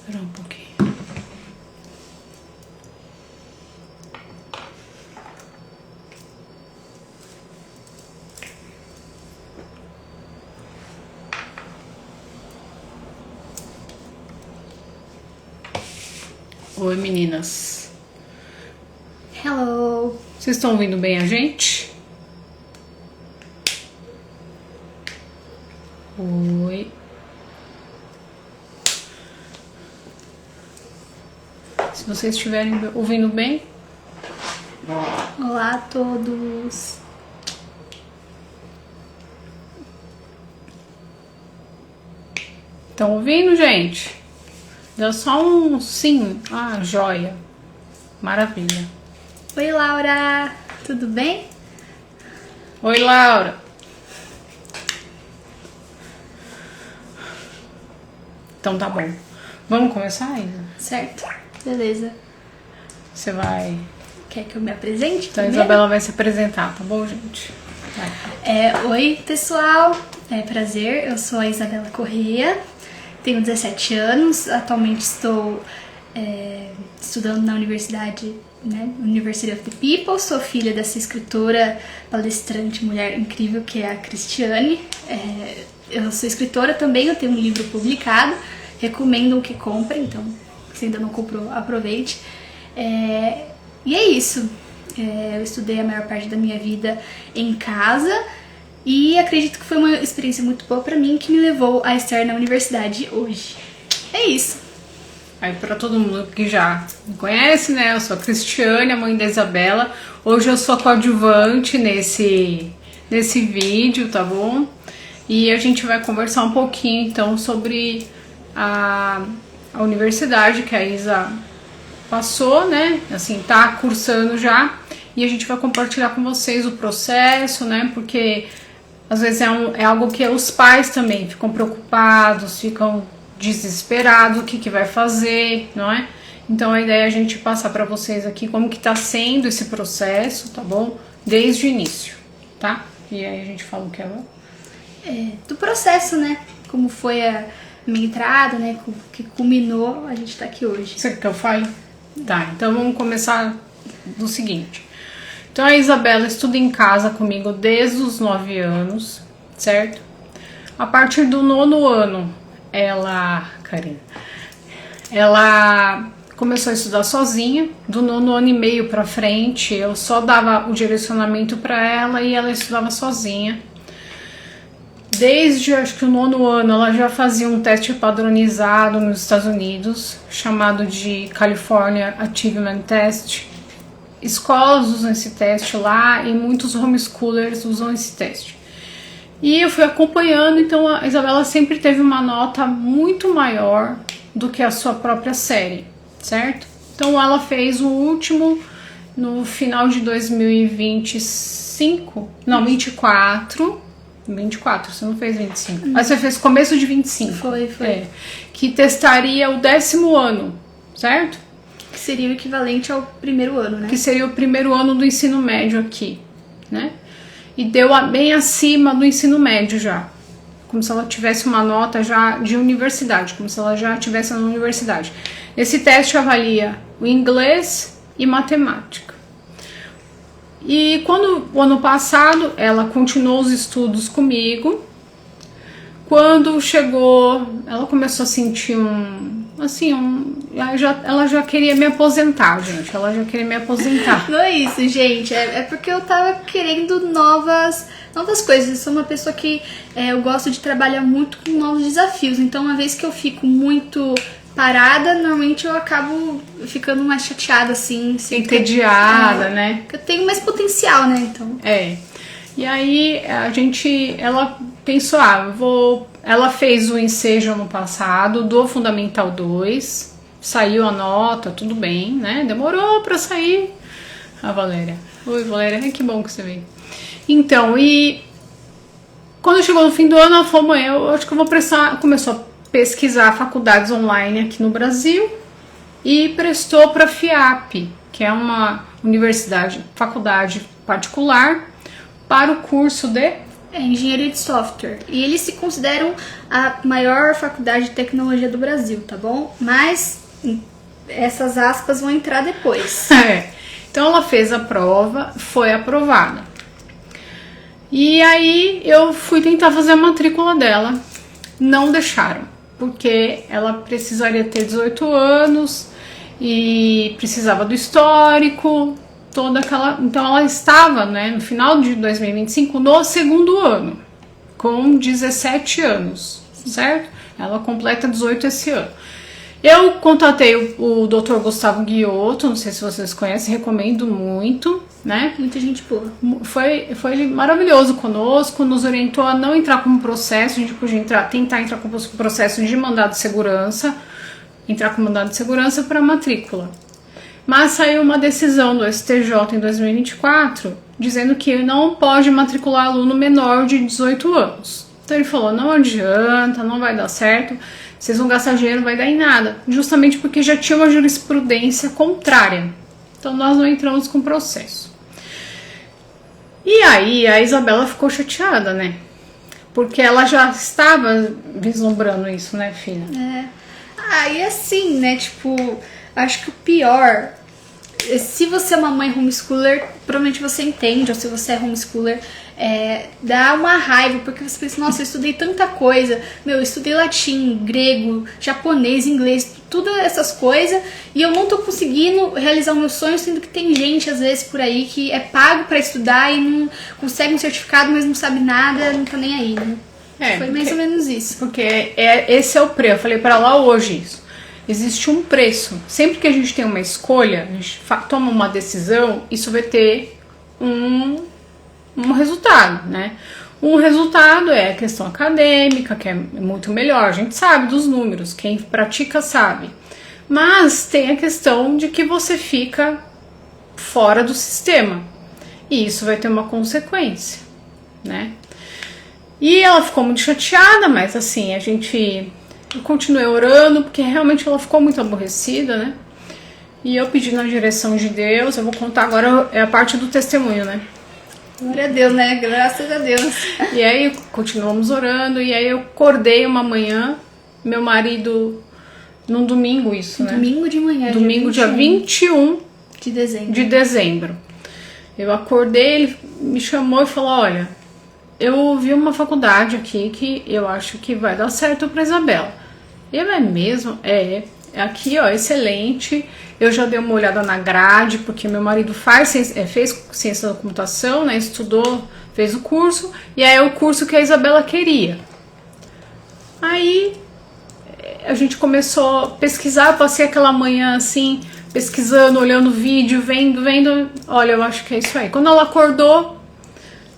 Esperar um pouquinho. Oi, meninas. Hello. Vocês estão ouvindo bem a gente? Oi. Se vocês estiverem ouvindo bem. Olá a todos. Estão ouvindo, gente? Deu só um sim. Ah, joia. Maravilha. Oi, Laura. Tudo bem? Oi, Laura. Então tá bom. Vamos começar, Isa? Certo. Beleza. Você vai... Quer que eu me apresente? Então a primeiro? Isabela vai se apresentar, tá bom, gente? Vai. Oi, pessoal. É prazer. Eu sou a Isabela Correia. Tenho 17 anos. Atualmente estou estudando na universidade, né? University of the People. Sou filha dessa escritora, palestrante, mulher incrível que é a Cristiane. Eu sou escritora também. Eu tenho um livro publicado. Recomendo que comprem. Então, se ainda não comprou, aproveite. E é isso. Eu estudei a maior parte da minha vida em casa e acredito que foi uma experiência muito boa pra mim que me levou a estar na universidade hoje. É isso. Aí pra todo mundo que já me conhece, né? Eu sou a Cristiane, a mãe da Isabela. Hoje eu sou coadjuvante nesse vídeo, tá bom? E a gente vai conversar um pouquinho então sobre a universidade que a Isa passou, né? Assim, tá cursando já. E a gente vai compartilhar com vocês o processo, né? Porque às vezes é algo que os pais também ficam preocupados, ficam desesperados, o que vai fazer, não é? Então a ideia é a gente passar para vocês aqui como que tá sendo esse processo, tá bom? Desde o início, tá? E aí a gente fala o que Do processo, né? Como foi a minha entrada, né? Que culminou, a gente tá aqui hoje. Você quer que eu fale? Tá, então vamos começar do seguinte. Então a Isabela estuda em casa comigo desde os 9 anos, certo? A partir do 9º ano, ela começou a estudar sozinha. Do 9º ano e meio pra frente, eu só dava o direcionamento pra ela e ela estudava sozinha. Desde, acho que o 9º ano, ela já fazia um teste padronizado nos Estados Unidos, chamado de California Achievement Test. Escolas usam esse teste lá e muitos homeschoolers usam esse teste. E eu fui acompanhando, então a Isabela sempre teve uma nota muito maior do que a sua própria série, certo? Então ela fez o último no final de 2025, não, 24, você não fez 25. Mas você fez começo de 25. Foi. Que testaria o 10º ano, certo? Que seria o equivalente ao primeiro ano, né? Que seria o primeiro ano do ensino médio aqui, né? E deu bem acima do ensino médio já. Como se ela tivesse uma nota já de universidade, como se ela já estivesse na universidade. Esse teste avalia o inglês e matemática. E quando o ano passado ela continuou os estudos comigo, quando chegou, ela começou a sentir ela já queria me aposentar, gente. Ela já queria me aposentar. Não é isso, gente. É porque eu tava querendo novas coisas. Eu sou uma pessoa que eu gosto de trabalhar muito com novos desafios. Então, uma vez que eu fico muito parada, normalmente eu acabo ficando mais chateada, assim. Entediada, né? Porque eu tenho mais potencial, né? Então. E aí ela pensou, ela fez o ensejo ano passado do Fundamental 2, saiu a nota, tudo bem, né? Demorou pra sair. A Valéria. Oi, Valéria, que bom que você veio. Então, e quando chegou no fim do ano, ela falou, mãe, eu acho que eu vou começou a pesquisar faculdades online aqui no Brasil e prestou pra FIAP, que é uma faculdade particular, para o curso de É engenharia de software. E eles se consideram a maior faculdade de tecnologia do Brasil, tá bom? Mas essas aspas vão entrar depois. Então ela fez a prova, foi aprovada. E aí eu fui tentar fazer a matrícula dela. Não deixaram, porque ela precisaria ter 18 anos e precisava do histórico, toda aquela... Então ela estava, né, no final de 2025, no segundo ano, com 17 anos, certo? Ela completa 18 esse ano. Eu contatei o Dr. Gustavo Guiotto, não sei se vocês conhecem, recomendo muito, né? Muita gente boa. Foi maravilhoso conosco, nos orientou a não entrar com processo, a gente podia tentar entrar com processo de mandado de segurança, entrar com mandado de segurança para matrícula. Mas saiu uma decisão do STJ em 2024, dizendo que não pode matricular aluno menor de 18 anos. Então ele falou, não adianta, não vai dar certo, vocês vão gastar dinheiro, não vai dar em nada. Justamente porque já tinha uma jurisprudência contrária. Então nós não entramos com processo. E aí a Isabela ficou chateada, né? Porque ela já estava vislumbrando isso, né, filha? E assim, né, tipo, acho que o pior, se você é uma mãe homeschooler, provavelmente você entende, ou se você é homeschooler, dá uma raiva, porque você pensa, nossa, eu estudei tanta coisa, eu estudei latim, grego, japonês, inglês, tudo essas coisas, e eu não tô conseguindo realizar o meu sonho, sendo que tem gente, às vezes, por aí, que é pago pra estudar e não consegue um certificado, mas não sabe nada, não tá nem aí, né? Foi mais ou menos isso. Porque esse é o preço, eu falei pra ela hoje isso. Existe um preço. Sempre que a gente tem uma escolha, a gente toma uma decisão, isso vai ter um resultado, né? Um resultado é a questão acadêmica, que é muito melhor, a gente sabe dos números, quem pratica sabe. Mas tem a questão de que você fica fora do sistema. E isso vai ter uma consequência, né? E ela ficou muito chateada, mas assim, eu continuei orando, porque realmente ela ficou muito aborrecida, né? E eu pedi na direção de Deus, eu vou contar agora a parte do testemunho, né? Glória a Deus, né? Graças a Deus. E aí continuamos orando, e aí eu acordei uma manhã, meu marido, num domingo isso, né? Domingo de manhã. Domingo, dia 21 de dezembro. Eu acordei, ele me chamou e falou, olha, eu vi uma faculdade aqui que eu acho que vai dar certo pra Isabela. Eu, é mesmo? É aqui, ó, excelente. Eu já dei uma olhada na grade, porque meu marido fez ciência da computação, né? Estudou, fez o curso, e aí é o curso que a Isabela queria. Aí a gente começou a pesquisar, passei aquela manhã assim, pesquisando, olhando vídeo, vendo. Olha, eu acho que é isso aí. Quando ela acordou,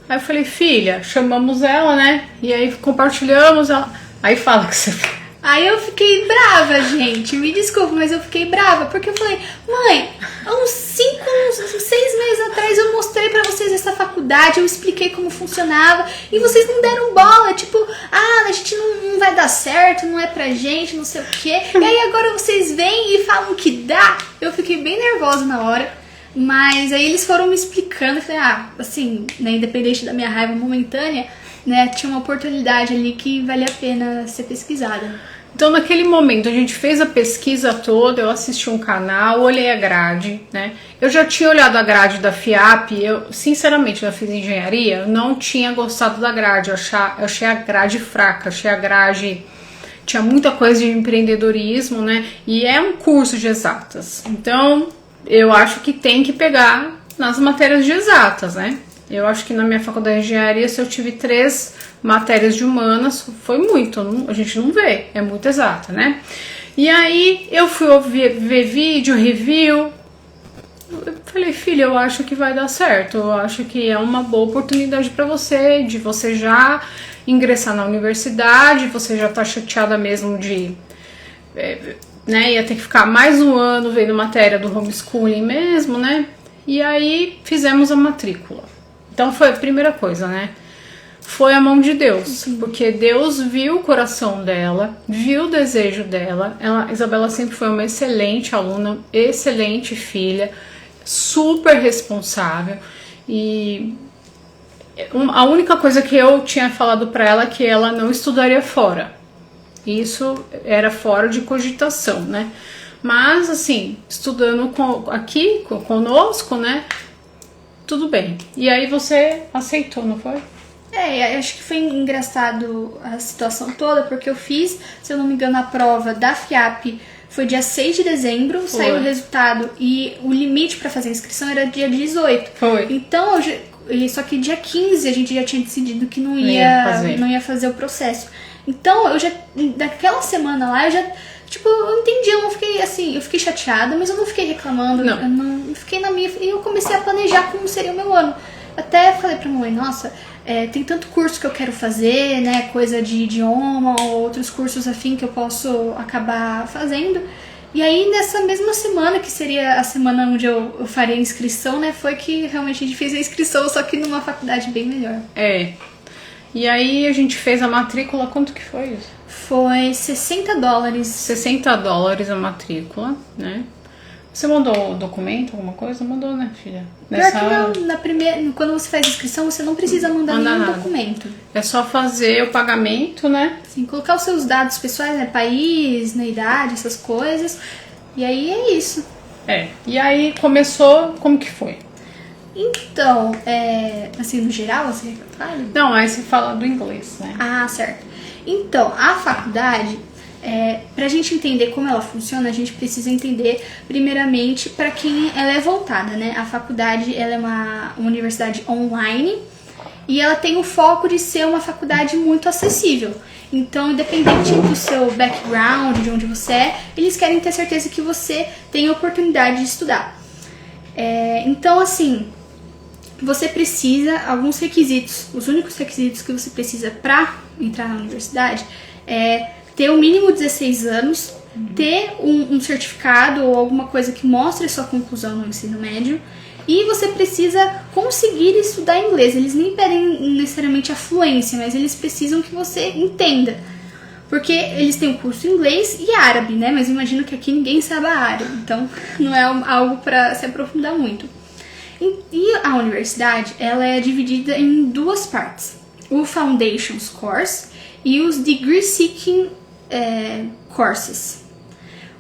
aí eu falei, filha, chamamos ela, né? E aí compartilhamos ela. Aí fala que você... Aí eu fiquei brava, gente. Me desculpa, mas eu fiquei brava. Porque eu falei, mãe, há uns 6 meses atrás eu mostrei pra vocês essa faculdade, eu expliquei como funcionava e vocês não deram bola. Tipo, a gente não vai dar certo, não é pra gente, não sei o quê. E aí agora vocês vêm e falam que dá. Eu fiquei bem nervosa na hora. Mas aí eles foram me explicando. Eu falei, assim, né, independente da minha raiva momentânea, né, tinha uma oportunidade ali que valia a pena ser pesquisada. Então, naquele momento, a gente fez a pesquisa toda, eu assisti um canal, olhei a grade, né? Eu já tinha olhado a grade da FIAP, eu, sinceramente, já fiz engenharia, eu não tinha gostado da grade, eu achei a grade fraca, achei a grade... Tinha muita coisa de empreendedorismo, né? E é um curso de exatas. Então, eu acho que tem que pegar nas matérias de exatas, né? Eu acho que na minha faculdade de engenharia, se eu tive 3 matérias de humanas, foi muito, a gente não vê, é muito exata, né? E aí eu fui ver vídeo, review, eu falei, filha, eu acho que vai dar certo, eu acho que é uma boa oportunidade para você, de você já ingressar na universidade, você já tá chateada mesmo de... né, ia ter que ficar mais um ano vendo matéria do homeschooling mesmo, né? E aí fizemos a matrícula. Então foi a primeira coisa, né? Foi a mão de Deus, porque Deus viu o coração dela, viu o desejo dela. Isabela sempre foi uma excelente aluna, excelente filha, super responsável. E A única coisa que eu tinha falado pra ela é que ela não estudaria fora. Isso era fora de cogitação, né? Mas, assim, estudando aqui conosco, né? Tudo bem. E aí você aceitou, não foi? Acho que foi engraçado a situação toda, porque eu fiz, se eu não me engano, a prova da FIAP foi dia 6 de dezembro, saiu o resultado e o limite pra fazer a inscrição era dia 18. Foi. Então, só que dia 15 a gente já tinha decidido que não ia fazer o processo. Então, daquela semana lá, eu já, tipo, eu entendi, eu não fiquei assim, eu fiquei chateada, mas eu não fiquei reclamando, não. Eu não fiquei na minha, e eu comecei a planejar como seria o meu ano. Até falei pra mamãe, nossa, tem tanto curso que eu quero fazer, né, coisa de idioma ou outros cursos afim que eu posso acabar fazendo. E aí, nessa mesma semana, que seria a semana onde eu faria a inscrição, né, foi que realmente a gente fez a inscrição, só que numa faculdade bem melhor. E aí a gente fez a matrícula, quanto que foi isso? Foi $60. $60 a matrícula, né? Você mandou o documento, alguma coisa? Mandou, né, filha? Pior que não, quando você faz inscrição, você não precisa mandar nenhum documento. É só fazer o pagamento, né? Sim, colocar os seus dados pessoais, né? País, né, idade, essas coisas. E aí é isso. E aí começou, como que foi? Então, assim, no geral, você quer que eu fale? Não, aí você fala do inglês, né? Ah, certo. Então, a faculdade... pra gente entender como ela funciona, a gente precisa entender, primeiramente, para quem ela é voltada, né? A faculdade, ela é uma universidade online e ela tem o foco de ser uma faculdade muito acessível. Então, independente do seu background, de onde você eles querem ter certeza que você tem a oportunidade de estudar. Então, assim, você precisa, alguns requisitos, os únicos requisitos que você precisa para entrar na universidade ter o mínimo 16 anos, ter um certificado ou alguma coisa que mostre sua conclusão no ensino médio, e você precisa conseguir estudar inglês. Eles nem pedem necessariamente a fluência, mas eles precisam que você entenda. Porque eles têm o curso em inglês e árabe, né? Mas imagino que aqui ninguém sabe árabe, então não é algo para se aprofundar muito. E a universidade, ela é dividida em duas partes. O Foundations Course e os Degree Seeking Courses.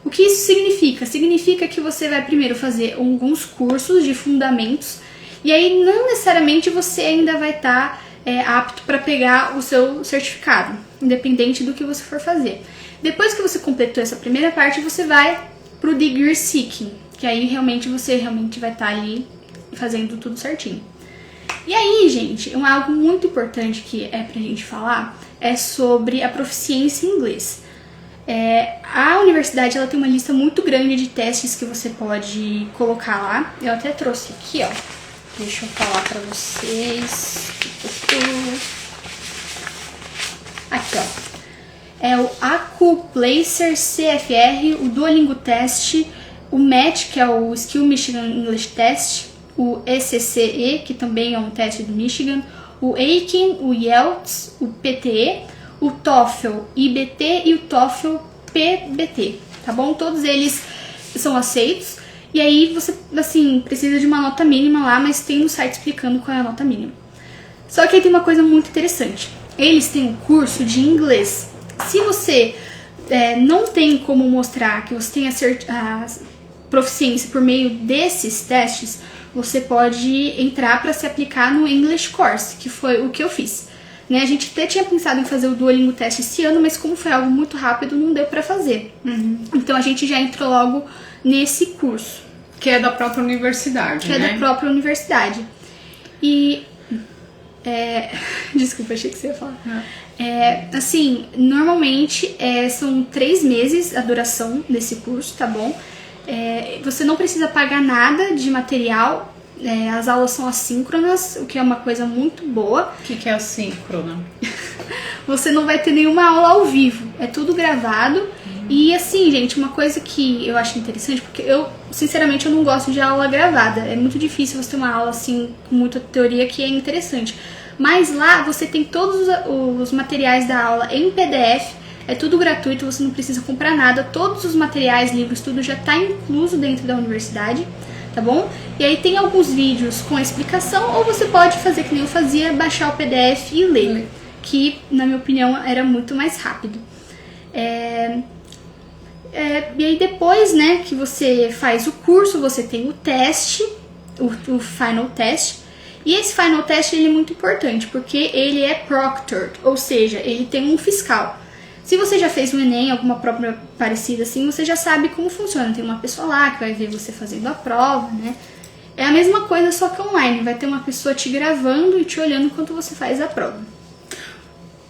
O que isso significa? Significa que você vai primeiro fazer alguns cursos de fundamentos e aí não necessariamente você ainda vai estar apto para pegar o seu certificado, independente do que você for fazer. Depois que você completou essa primeira parte, você vai para o Degree Seeking, que aí você vai estar ali fazendo tudo certinho. E aí, gente, algo muito importante que pra gente falar é sobre a proficiência em inglês. A universidade ela tem uma lista muito grande de testes que você pode colocar lá. Eu até trouxe aqui, ó. Deixa eu falar pra vocês. Aqui, ó. É o Accuplacer CFR, o Duolingo Test, o MET, que é o Skill Michigan English Test, o ECCE, que também é um teste do Michigan, o Aiken, o IELTS, o PTE, o TOEFL IBT e o TOEFL PBT, tá bom? Todos eles são aceitos. E aí você, assim, precisa de uma nota mínima lá, mas tem no site explicando qual é a nota mínima. Só que aí tem uma coisa muito interessante. Eles têm um curso de inglês. Se você não tem como mostrar que você tem a proficiência por meio desses testes, você pode entrar para se aplicar no English Course, que foi o que eu fiz. Né? A gente até tinha pensado em fazer o Duolingo Test esse ano, mas como foi algo muito rápido, não deu para fazer. Então a gente já entrou logo nesse curso. Que é da própria universidade, né? Que é da própria universidade. E... Desculpa, achei que você ia falar. Assim, normalmente são 3 meses a duração desse curso, tá bom? Você não precisa pagar nada de material, as aulas são assíncronas, o que é uma coisa muito boa. O que é assíncrona? Você não vai ter nenhuma aula ao vivo, é tudo gravado. E assim, gente, uma coisa que eu acho interessante, porque sinceramente, eu não gosto de aula gravada. É muito difícil você ter uma aula assim, com muita teoria, que é interessante. Mas lá você tem todos os materiais da aula em PDF, é tudo gratuito, você não precisa comprar nada. Todos os materiais, livros, tudo já está incluso dentro da universidade. tá bom? E aí tem alguns vídeos com a explicação, ou você pode fazer que nem eu fazia, baixar o PDF e ler, que na minha opinião era muito mais rápido. E aí depois, né, que você faz o curso, você tem o teste, o final test. E esse final test ele é muito importante, porque ele é proctored, ou seja, ele tem um fiscal. Se você já fez um Enem, alguma prova parecida assim, você já sabe como funciona. Tem uma pessoa lá que vai ver você fazendo a prova, né? É a mesma coisa, só que online. Vai ter uma pessoa te gravando e te olhando enquanto você faz a prova.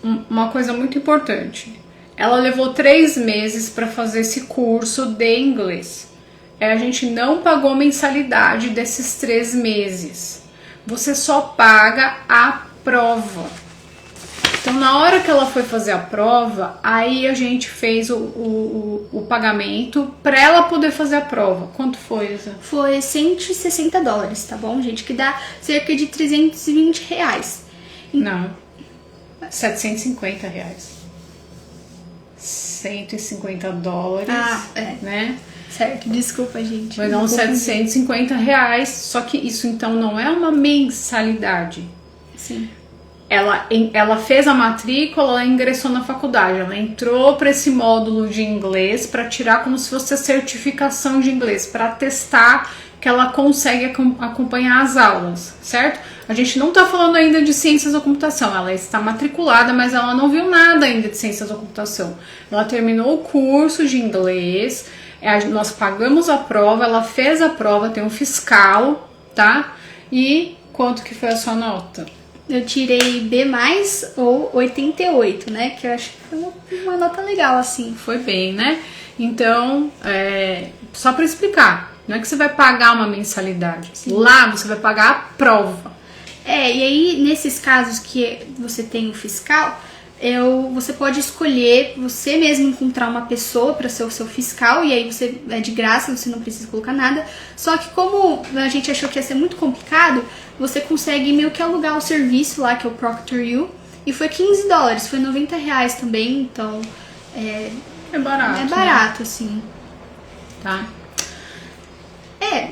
Uma coisa muito importante. Ela levou 3 meses para fazer esse curso de inglês. A gente não pagou mensalidade desses 3 meses. Você só paga a prova. Então, na hora que ela foi fazer a prova, aí a gente fez o pagamento para ela poder fazer a prova. Quanto foi, Isa? Foi $160, tá bom, gente? Que dá cerca de R$320. Não, R$750. $150, né? Certo, desculpa, gente. Vai dar uns R$750, só que isso então não é uma mensalidade. Sim. Ela fez a matrícula, ela ingressou na faculdade, ela entrou para esse módulo de inglês para tirar como se fosse a certificação de inglês, para testar que ela consegue acompanhar as aulas, certo? A gente não está falando ainda de ciências da computação, ela está matriculada, mas ela não viu nada ainda de ciências da computação. Ela terminou o curso de inglês, nós pagamos a prova, ela fez a prova, tem um fiscal, tá? E quanto que foi a sua nota? Eu tirei B+, ou 88, né? Que eu acho que foi uma nota legal, assim. Foi bem, né? Então, só para explicar, não é que você vai pagar uma mensalidade. Sim. Lá você vai pagar a prova. E aí, nesses casos que você tem o fiscal, você pode escolher você mesmo encontrar uma pessoa para ser o seu fiscal, e aí você é de graça, você não precisa colocar nada. Só que como a gente achou que ia ser muito complicado, você consegue meio que alugar o serviço lá, que é o ProctorU, e foi $15, foi R$90 também, então é barato. É barato, né? Assim. Tá.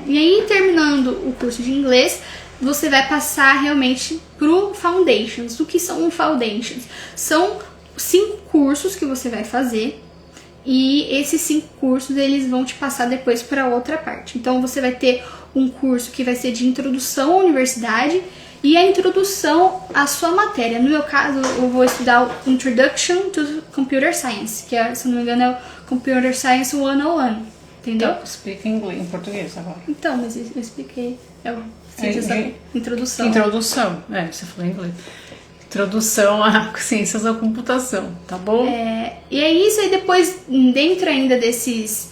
E aí, terminando o curso de inglês, você vai passar realmente pro Foundations. O que são Foundations? São 5 cursos que você vai fazer, e esses 5 cursos eles vão te passar depois para outra parte. Então você vai ter um curso que vai ser de introdução à universidade e a introdução à sua matéria. No meu caso, eu vou estudar o Introduction to Computer Science, que se não me engano é o Computer Science 101, entendeu? Então, explica em inglês, em português agora. Então, mas eu expliquei. Introdução. Introdução, você falou em inglês. Introdução a ciências da computação, tá bom? E é isso, aí depois, dentro ainda desses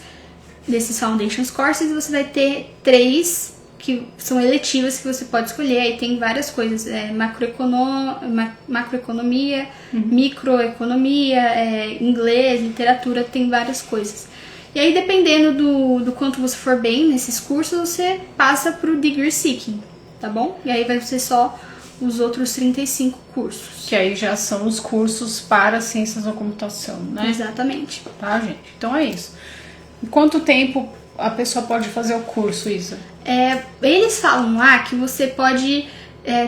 Foundations Courses, você vai ter 3 que são eletivas que você pode escolher. Aí tem várias coisas, macroeconomia, microeconomia, inglês, literatura, tem várias coisas. E aí, dependendo do quanto você for bem nesses cursos, você passa pro Degree Seeking, tá bom? E aí vai ser só os outros 35 cursos. Que aí já são os cursos para ciências da computação, né? Exatamente. Tá, gente? Então é isso. Em quanto tempo a pessoa pode fazer o curso, Isa? Eles falam lá que você pode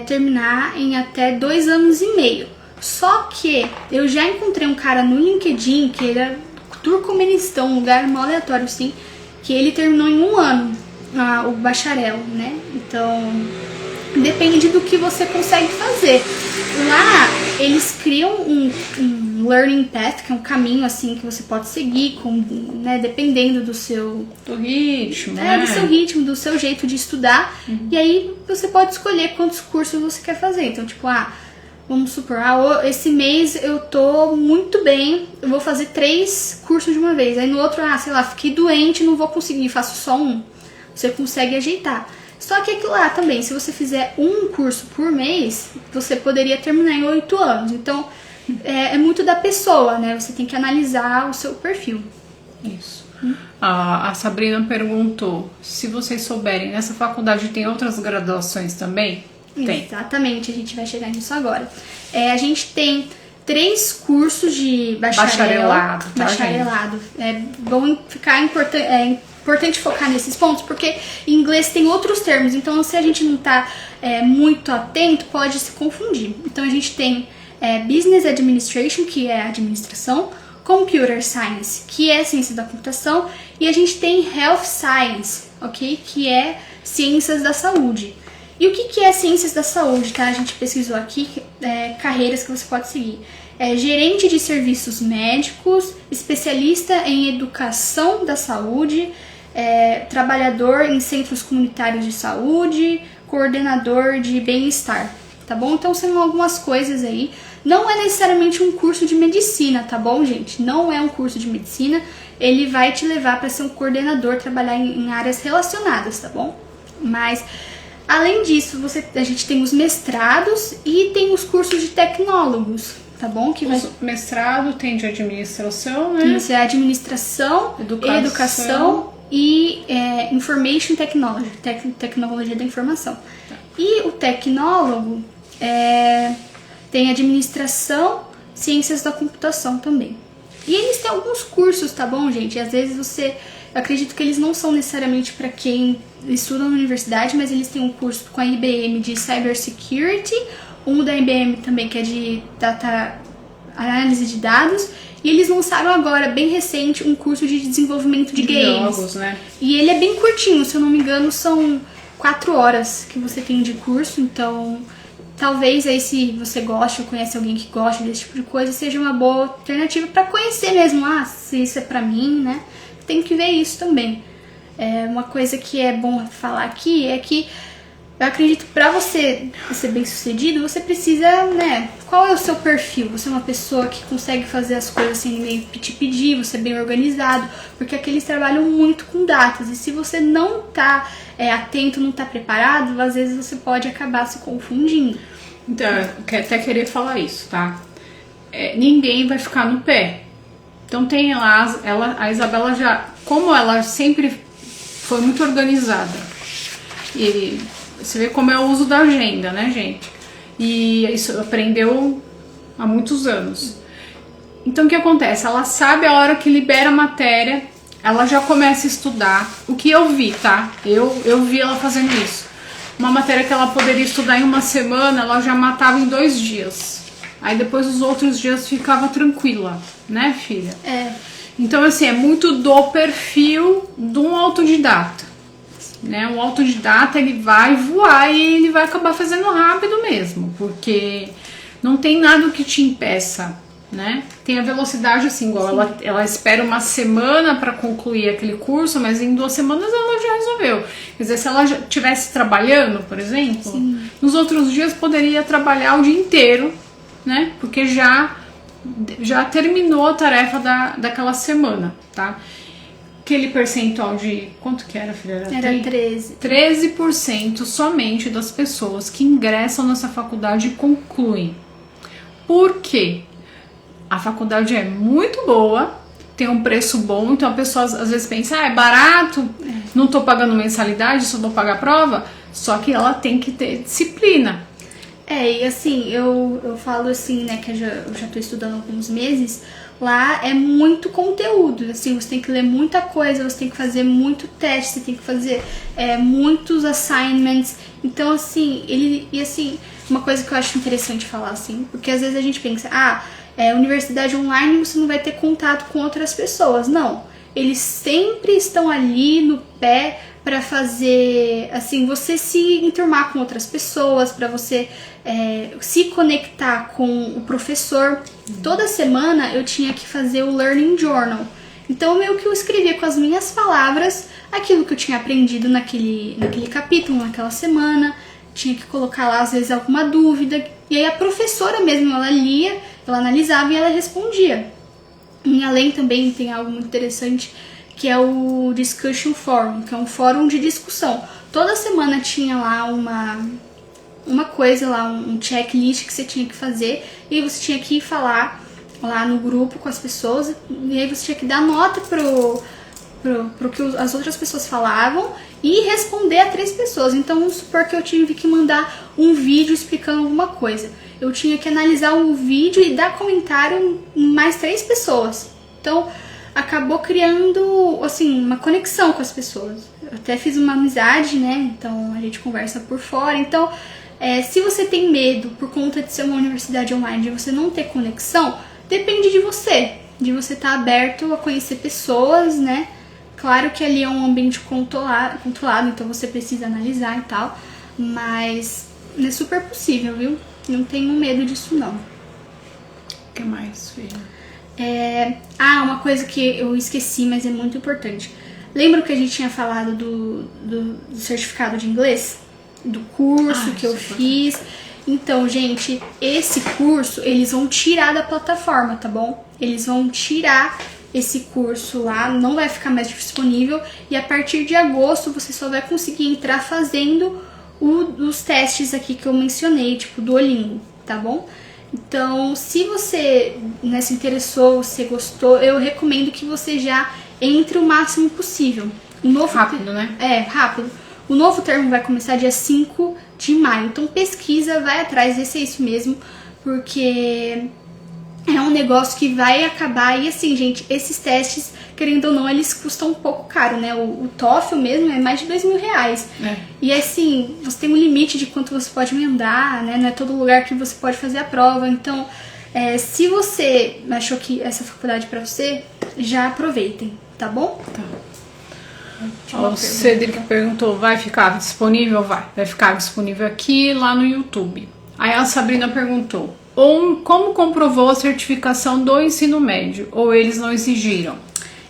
terminar em até 2 anos e meio. Só que eu já encontrei um cara no LinkedIn que ele era Turcomenistão, um lugar mó aleatório assim, que ele terminou em 1 ano o bacharel, né? Então, depende do que você consegue fazer. Lá, eles criam um learning path, que é um caminho assim que você pode seguir, dependendo do seu... Do ritmo, do seu ritmo, do seu jeito de estudar. E aí, você pode escolher quantos cursos você quer fazer. Então, tipo, vamos supor, esse mês eu tô muito bem, eu vou fazer 3 cursos de uma vez. Aí no outro, sei lá, fiquei doente, não vou conseguir, faço só 1. Você consegue ajeitar. Só que aquilo lá também, se você fizer 1 curso por mês, você poderia terminar em 8 anos. Então, é muito da pessoa, né? Você tem que analisar o seu perfil. Isso. A Sabrina perguntou, se vocês souberem, nessa faculdade tem outras graduações também? Tem. Exatamente, a gente vai chegar nisso agora. A gente tem 3 cursos de bacharelado. Tá, vão ficar importante focar nesses pontos, porque em inglês tem outros termos, então se a gente não tá muito atento, pode se confundir. Então a gente tem Business Administration, que é administração, Computer Science, que é ciência da computação, e a gente tem Health Science, ok? Que é ciências da saúde. E o que é ciências da saúde, tá? A gente pesquisou aqui carreiras que você pode seguir. Gerente de serviços médicos, especialista em educação da saúde, trabalhador em centros comunitários de saúde, coordenador de bem-estar, tá bom? Então são algumas coisas aí. Não é necessariamente um curso de medicina, tá bom, gente? Não é um curso de medicina, ele vai te levar para ser um coordenador, trabalhar em áreas relacionadas, tá bom? Mas, além disso, a gente tem os mestrados e tem os cursos de tecnólogos, tá bom? Que mestrado tem de administração, né? Isso, é administração, educação e Information Technology, tecnologia da informação. Tá. E o tecnólogo tem administração, ciências da computação também. E eles têm alguns cursos, tá bom, gente? E às vezes eu acredito que eles não são necessariamente para quem estuda na universidade, mas eles têm um curso com a IBM de Cybersecurity, um da IBM também que é de análise de dados, e eles lançaram agora, bem recente, um curso de desenvolvimento de games. Jogos, né? E ele é bem curtinho, se eu não me engano, são 4 horas que você tem de curso, então talvez aí se você gosta ou conhece alguém que gosta desse tipo de coisa, seja uma boa alternativa para conhecer mesmo, se isso é pra mim, né? Tem que ver isso também. Uma coisa que é bom falar aqui é que eu acredito que pra você ser bem sucedido, você precisa, né? Qual é o seu perfil? Você é uma pessoa que consegue fazer as coisas sem ninguém te pedir, você é bem organizado, porque aqui eles trabalham muito com datas, e se você não tá atento, não tá preparado, às vezes você pode acabar se confundindo. Então, eu até queria falar isso, tá? Ninguém vai ficar no pé. Então tem lá, a Isabela já, como ela sempre foi muito organizada, e você vê como é o uso da agenda, né, gente? E isso aprendeu há muitos anos. Então o que acontece? Ela sabe a hora que libera a matéria, ela já começa a estudar. O que eu vi, tá? Eu vi ela fazendo isso. Uma matéria que ela poderia estudar em uma semana, ela já matava em 2 dias. Aí depois os outros dias ficava tranquila, né, filha? Então, assim, é muito do perfil de um autodidata, né? Um autodidata, ele vai voar e ele vai acabar fazendo rápido mesmo, porque não tem nada que te impeça, né? Tem a velocidade, assim, igual ela espera uma semana para concluir aquele curso, mas em 2 semanas ela já resolveu. Quer dizer, se ela já estivesse trabalhando, por exemplo, nos outros dias poderia trabalhar o dia inteiro, né? Porque já terminou a tarefa daquela semana, tá? Aquele percentual de... Quanto que era, filha? Era 13. 13% somente das pessoas que ingressam nessa faculdade concluem. Por quê? A faculdade é muito boa, tem um preço bom, então a pessoa às vezes pensa, é barato, não tô pagando mensalidade, só vou pagar a prova. Só que ela tem que ter disciplina. E assim, eu falo assim, né, que eu já tô estudando há alguns meses. Lá é muito conteúdo, assim, você tem que ler muita coisa, você tem que fazer muito teste, você tem que fazer muitos assignments. Então, assim, uma coisa que eu acho interessante falar, assim, porque às vezes a gente pensa, universidade online você não vai ter contato com outras pessoas. Não, eles sempre estão ali no pé para fazer, assim, você se enturmar com outras pessoas, para você se conectar com o professor. Toda semana eu tinha que fazer o Learning Journal. Então, meio que eu escrevia com as minhas palavras aquilo que eu tinha aprendido naquele capítulo, naquela semana. Tinha que colocar lá, às vezes, alguma dúvida. E aí a professora mesmo, ela lia, ela analisava e ela respondia. E além também tem algo muito interessante, que é o Discussion Forum, que é um fórum de discussão. Toda semana tinha lá uma coisa lá, um checklist que você tinha que fazer, e você tinha que ir falar lá no grupo com as pessoas, e aí você tinha que dar nota pro que as outras pessoas falavam e responder a 3 pessoas. Então, vamos supor que eu tive que mandar um vídeo explicando alguma coisa. Eu tinha que analisar o vídeo e dar comentário em mais 3 pessoas. Então, acabou criando, assim, uma conexão com as pessoas. Eu até fiz uma amizade, né? Então a gente conversa por fora. Então, se você tem medo por conta de ser uma universidade online, de você não ter conexão, depende de você estar aberto a conhecer pessoas, né? Claro que ali é um ambiente controlado, então você precisa analisar e tal, mas é super possível, viu? Não tenho medo disso, não. O que mais, filha? Uma coisa que eu esqueci, mas é muito importante. Lembra que a gente tinha falado do certificado de inglês? Do curso que eu fiz. Então, gente, esse curso eles vão tirar da plataforma, tá bom? Eles vão tirar esse curso lá, não vai ficar mais disponível. E a partir de agosto você só vai conseguir entrar fazendo os testes aqui que eu mencionei, tipo Duolingo, tá bom? Então, se você se interessou, se gostou, eu recomendo que você já entre o máximo possível. Rápido, né? Rápido. O novo termo vai começar dia 5 de maio. Então, pesquisa, vai atrás, vê se é isso mesmo, porque é um negócio que vai acabar. E assim, gente, esses testes, querendo ou não, eles custam um pouco caro, né? O TOEFL mesmo é mais de R$2.000. E assim, você tem um limite de quanto você pode emendar, né? Não é todo lugar que você pode fazer a prova. Então, se você achou que essa faculdade é pra você, já aproveitem, tá bom? Tá. O Cedric perguntou, vai ficar disponível? Vai ficar disponível aqui e lá no YouTube. Aí a Sabrina perguntou, como comprovou a certificação do ensino médio? Ou eles não exigiram?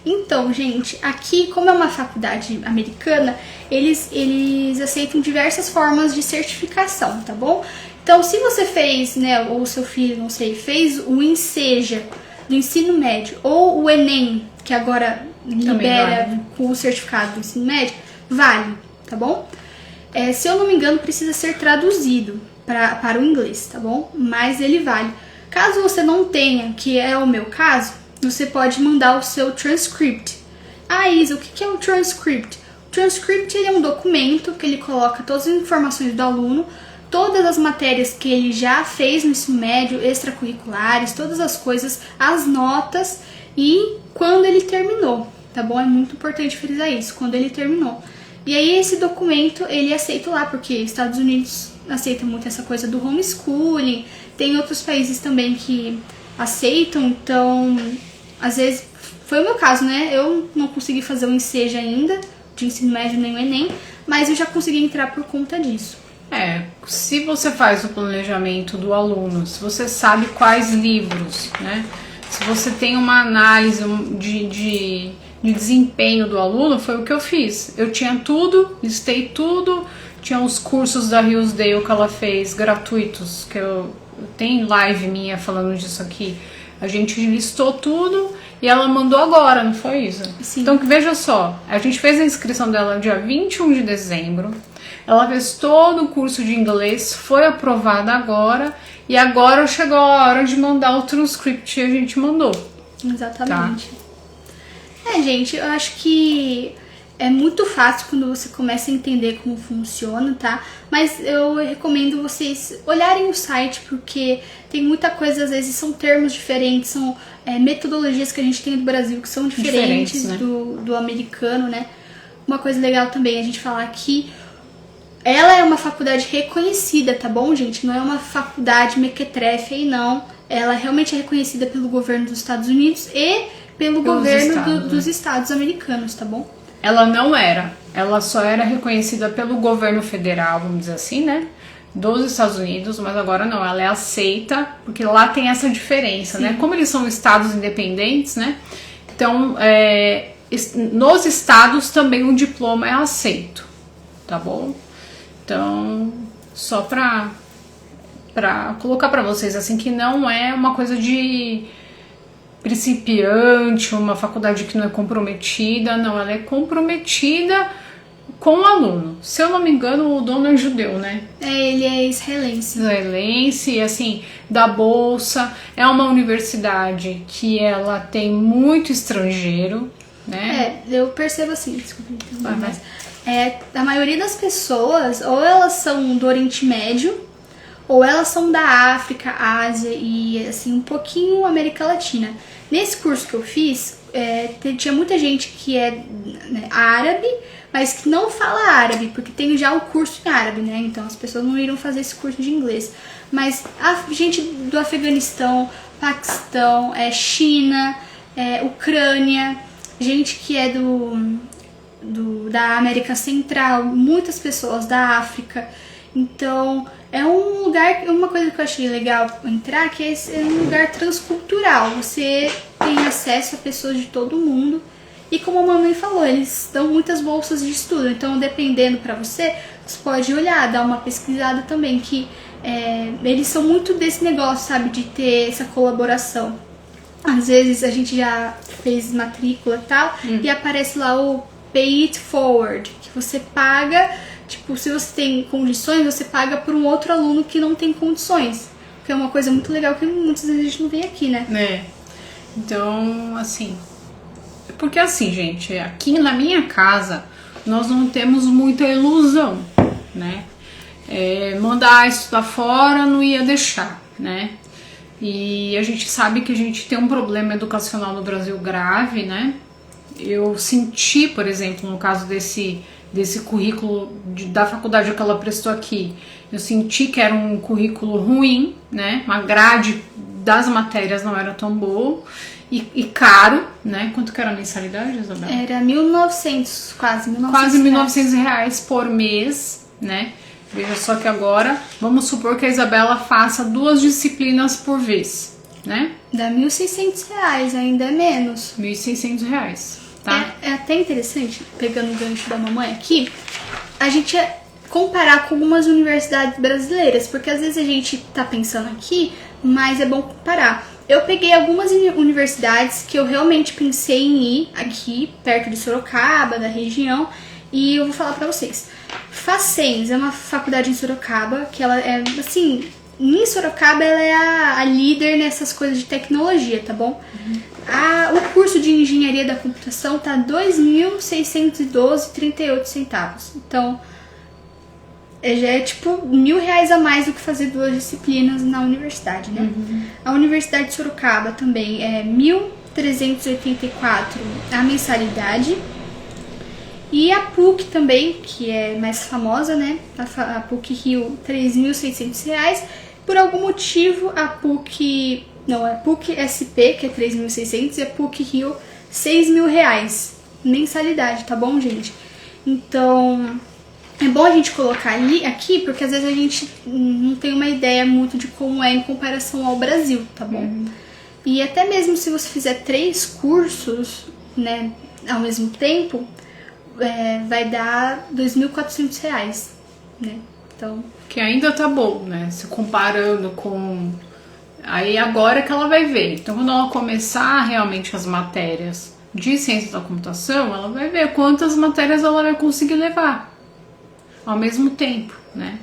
Então, gente, aqui, como é uma faculdade americana, eles aceitam diversas formas de certificação, tá bom? Então, se você fez, né, ou seu filho, não sei, fez o Enseja do ensino médio, ou o Enem, que agora libera com o certificado do ensino médio, vale, tá bom? Se eu não me engano, precisa ser traduzido para o inglês, tá bom? Mas ele vale. Caso você não tenha, que é o meu caso, você pode mandar o seu transcript. Isa, o que é o transcript? O transcript ele é um documento que ele coloca todas as informações do aluno, todas as matérias que ele já fez no ensino médio, extracurriculares, todas as coisas, as notas e quando ele terminou, tá bom? É muito importante frisar isso, quando ele terminou. E aí esse documento ele é aceito lá, porque Estados Unidos aceita muito essa coisa do homeschooling, tem outros países também que aceitam, então às vezes foi o meu caso, né? Eu não consegui fazer o Enseja ainda, de ensino médio nem o Enem, mas eu já consegui entrar por conta disso. Se você faz o planejamento do aluno, se você sabe quais livros, né? Se você tem uma análise de desempenho do aluno, foi o que eu fiz. Eu tinha tudo, listei tudo, tinha os cursos da Hillsdale que ela fez, gratuitos, que eu tenho live minha falando disso aqui. A gente listou tudo e ela mandou agora, não foi isso? Sim. Então, veja só, a gente fez a inscrição dela dia 21 de dezembro, ela fez todo o curso de inglês, foi aprovada agora, e agora chegou a hora de mandar o transcript e a gente mandou. Exatamente. Tá? Gente, eu acho que é muito fácil quando você começa a entender como funciona, tá? Mas eu recomendo vocês olharem o site, porque tem muita coisa, às vezes são termos diferentes, são metodologias que a gente tem do Brasil que são diferentes, né? do americano, né? Uma coisa legal também é a gente falar que ela é uma faculdade reconhecida, tá bom, gente? Não é uma faculdade mequetrefe aí, não. Ela realmente é reconhecida pelo governo dos Estados Unidos e pelo governo dos estados americanos, tá bom? Ela não era. Ela só era reconhecida pelo governo federal, vamos dizer assim, né? Dos Estados Unidos, mas agora não. Ela é aceita, porque lá tem essa diferença, né? Como eles são estados independentes, né? Então, nos estados também o diploma é aceito, tá bom? Então, só pra colocar pra vocês, assim, que não é uma coisa de principiante, uma faculdade que não é comprometida, não, ela é comprometida com o aluno. Se eu não me engano, o dono é judeu, né? Ele é israelense. Israelense, assim, da bolsa, é uma universidade que ela tem muito estrangeiro, né? Eu percebo assim, desculpa, mas a maioria das pessoas, ou elas são do Oriente Médio, ou elas são da África, Ásia e assim um pouquinho América Latina. Nesse curso que eu fiz, tinha muita gente que é, né, árabe, mas que não fala árabe, porque tem já o curso em árabe, né? Então as pessoas não iriam fazer esse curso de inglês. Mas a gente do Afeganistão, Paquistão, China, Ucrânia, gente que é da América Central, muitas pessoas da África. Então é um lugar, uma coisa que eu achei legal entrar, que é um lugar transcultural. Você tem acesso a pessoas de todo mundo. E como a mamãe falou, eles dão muitas bolsas de estudo. Então, dependendo pra você, você pode olhar, dar uma pesquisada também, que eles são muito desse negócio, sabe, de ter essa colaboração. Às vezes a gente já fez matrícula e tal, e aparece lá o Pay It Forward, que você paga, tipo, se você tem condições, você paga por um outro aluno que não tem condições. Que é uma coisa muito legal que muitas vezes a gente não vê aqui, né? Então, assim... Porque assim, gente, aqui na minha casa, nós não temos muita ilusão, né? Mandar estudar fora não ia deixar, né? E a gente sabe que a gente tem um problema educacional no Brasil grave, né? Eu senti, por exemplo, no caso desse currículo da faculdade que ela prestou aqui, eu senti que era um currículo ruim, né? Uma grade das matérias não era tão boa e caro, né? Quanto que era a mensalidade, Isabela? Era 1.900, quase 1.900 quase R$1.900 por mês, né? Veja só que agora, vamos supor que a Isabela faça 2 disciplinas por vez, né? Dá R$1.600, ainda é menos. R$1.600, tá? É até interessante, pegando o gancho da mamãe aqui, a gente comparar com algumas universidades brasileiras, porque às vezes a gente tá pensando aqui, mas é bom comparar. Eu peguei algumas universidades que eu realmente pensei em ir aqui, perto de Sorocaba, da região, e eu vou falar pra vocês. Facens é uma faculdade em Sorocaba, que ela é, assim, em Sorocaba ela é a líder nessas coisas de tecnologia, tá bom? O curso de engenharia da computação tá R$ 2.612,38. Então, já é tipo R$1.000 a mais do que fazer 2 disciplinas na universidade, né? A Universidade de Sorocaba também é R$ 1.384 a mensalidade. E a PUC também, que é mais famosa, né? A PUC Rio, R$ 3.600. Por algum motivo, a PUC SP, que é 3.600, e a PUC Rio, R$ 6.000 mensalidade, tá bom, gente? Então, é bom a gente colocar aqui, porque às vezes a gente não tem uma ideia muito de como é em comparação ao Brasil, tá bom? E até mesmo se você fizer 3 cursos, né, ao mesmo tempo, vai dar R$ 2.400, né? Então, que ainda tá bom, né? Se comparando com... Aí agora que ela vai ver. Então, quando ela começar realmente as matérias de ciência da computação, ela vai ver quantas matérias ela vai conseguir levar ao mesmo tempo, né?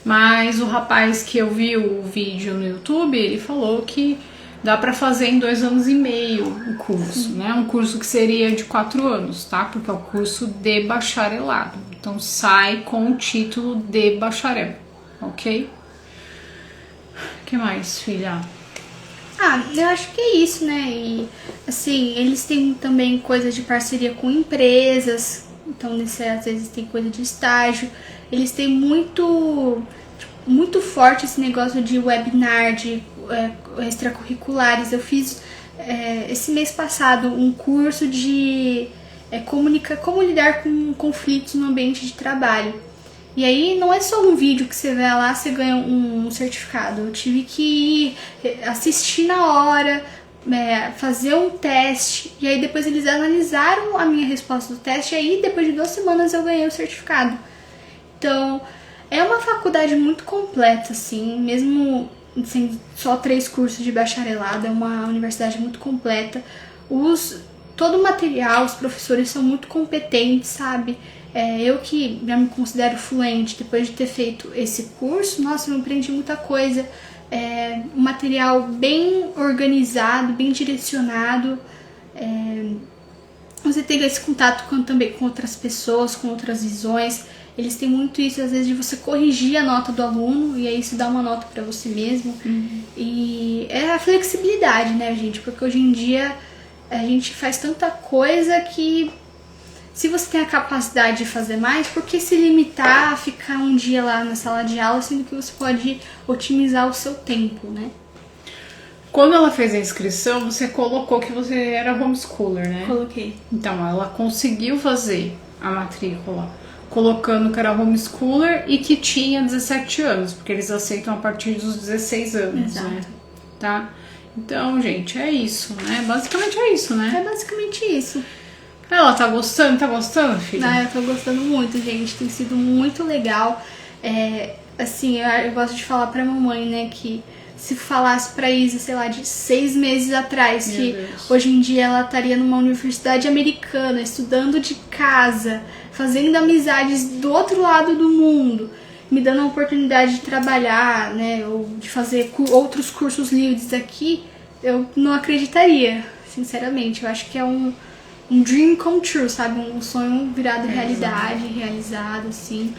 Mas o rapaz que eu vi o vídeo no YouTube, ele falou que dá pra fazer em 2 anos e meio o curso, né? Um curso que seria de 4 anos, tá? Porque é o curso de bacharelado. Então sai com o título de bacharel, ok? O que mais, filha? eu acho que é isso, né? E, assim, eles têm também coisas de parceria com empresas, então, às vezes tem coisa de estágio. Eles têm muito forte esse negócio de webinar, de extracurriculares. Eu fiz esse mês passado um curso de como lidar com conflitos no ambiente de trabalho. E aí não é só um vídeo que você vai lá, você ganha um certificado. Eu tive que ir assistir na hora, fazer um teste, e aí depois eles analisaram a minha resposta do teste, e aí depois de 2 semanas eu ganhei o certificado. Então, é uma faculdade muito completa, assim, mesmo sem só 3 cursos de bacharelado, é uma universidade muito completa. Todo o material, os professores são muito competentes, sabe? Eu que já me considero fluente, depois de ter feito esse curso, nossa, eu aprendi muita coisa. Um material bem organizado, bem direcionado. Você ter esse contato também com outras pessoas, com outras visões. eles têm muito isso, às vezes, de você corrigir a nota do aluno e aí isso dá uma nota pra você mesmo. E é a flexibilidade, né, gente? Porque hoje em dia a gente faz tanta coisa que se você tem a capacidade de fazer mais, por que se limitar a ficar um dia lá na sala de aula, sendo que você pode otimizar o seu tempo, né? Quando ela fez a inscrição, você colocou que você era homeschooler, né? Coloquei. Então, ela conseguiu fazer a matrícula colocando que era homeschooler e que tinha 17 anos, porque eles aceitam a partir dos 16 anos, Exato. né? Tá? Então, gente, é isso, né? Basicamente é isso, né? É basicamente isso. Ela tá gostando? Tá gostando, filha? Ah, eu tô gostando muito, gente. Tem sido muito legal. Assim, eu gosto de falar pra mamãe, né, que se falasse pra Isa, sei lá, de 6 meses atrás, Meu que Deus. hoje em dia ela estaria numa universidade americana, estudando de casa, fazendo amizades do outro lado do mundo, me dando a oportunidade de trabalhar, né, ou de fazer outros cursos livres aqui, eu não acreditaria, sinceramente. Eu acho que é um dream come true, sabe? Um sonho virado realidade, realizado, assim.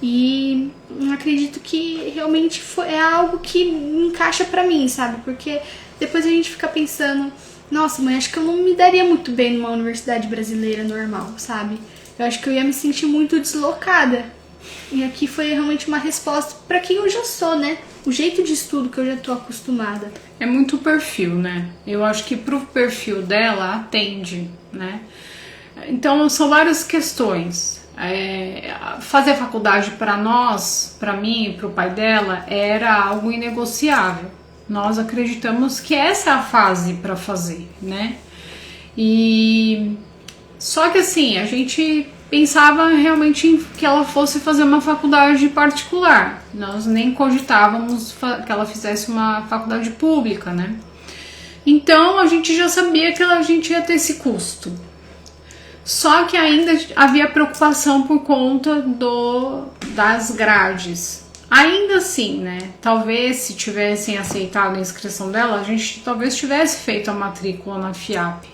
E acredito que realmente é algo que encaixa pra mim, sabe? Porque depois a gente fica pensando, nossa, mãe, acho que eu não me daria muito bem numa universidade brasileira normal, sabe? Eu acho que eu ia me sentir muito deslocada. E aqui foi realmente uma resposta pra quem eu já sou, né? O jeito de estudo que eu já tô acostumada. É muito perfil, né? Eu acho que pro perfil dela atende, né? Então são várias questões. Fazer faculdade para nós, para mim e para o pai dela, era algo inegociável. Nós acreditamos que essa é a fase para fazer, né? E só que assim, a gente pensava realmente em que ela fosse fazer uma faculdade particular. Nós nem cogitávamos que ela fizesse uma faculdade pública, né? Então a gente já sabia que a gente ia ter esse custo. Só que ainda havia preocupação por conta das grades. Ainda assim, né? Talvez se tivessem aceitado a inscrição dela, a gente talvez tivesse feito a matrícula na FIAP.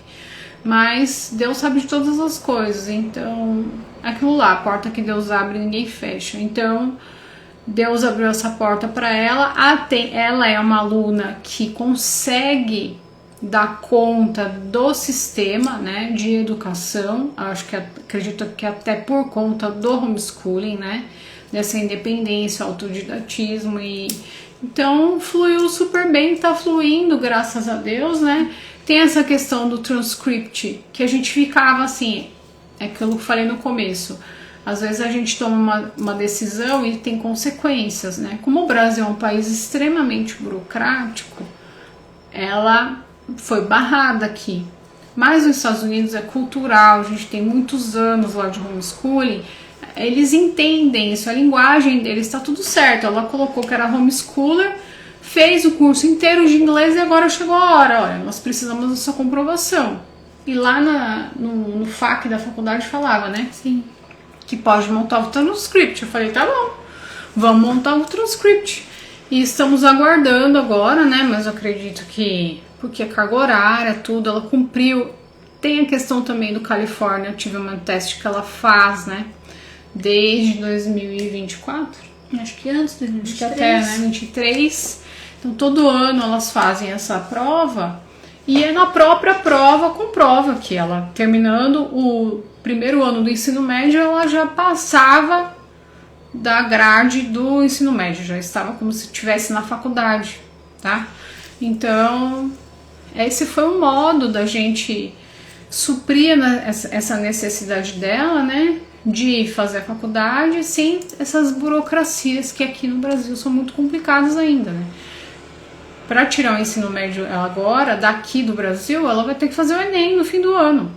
Mas Deus sabe de todas as coisas. Então, aquilo lá, a porta que Deus abre, ninguém fecha. Então, Deus abriu essa porta para ela. Ela é uma aluna que consegue dar conta do sistema, né, de educação. Acredito que até por conta do homeschooling, né, dessa independência, autodidatismo, e então fluiu super bem, tá fluindo, graças a Deus, né. Tem essa questão do transcript, que a gente ficava assim, é aquilo que eu falei no começo, às vezes a gente toma uma decisão e tem consequências, né. Como o Brasil é um país extremamente burocrático, ela foi barrada aqui. Mas nos Estados Unidos é cultural, a gente tem muitos anos lá de homeschooling, eles entendem isso, a linguagem deles está tudo certo. Ela colocou que era homeschooler, fez o curso inteiro de inglês e agora chegou a hora, olha, nós precisamos da sua comprovação. E lá no FAQ da faculdade falava, né? Sim. Que pode montar o transcript. Eu falei, tá bom, vamos montar o transcript. E estamos aguardando agora, né? Mas eu acredito que, porque a carga horária, tudo, ela cumpriu. Tem a questão também do Califórnia, eu tive uma teste que ela faz, né? Desde 2024. Acho que antes de 2023. Acho que até, né? 23. Então, todo ano elas fazem essa prova. E é na própria prova, comprova que ela, terminando o primeiro ano do ensino médio, ela já passava da grade do ensino médio, já estava como se estivesse na faculdade, tá? Então, esse foi um modo da gente suprir essa necessidade dela, né, de fazer a faculdade sem essas burocracias que aqui no Brasil são muito complicadas ainda, né? Para tirar o ensino médio agora, daqui do Brasil, ela vai ter que fazer o Enem no fim do ano.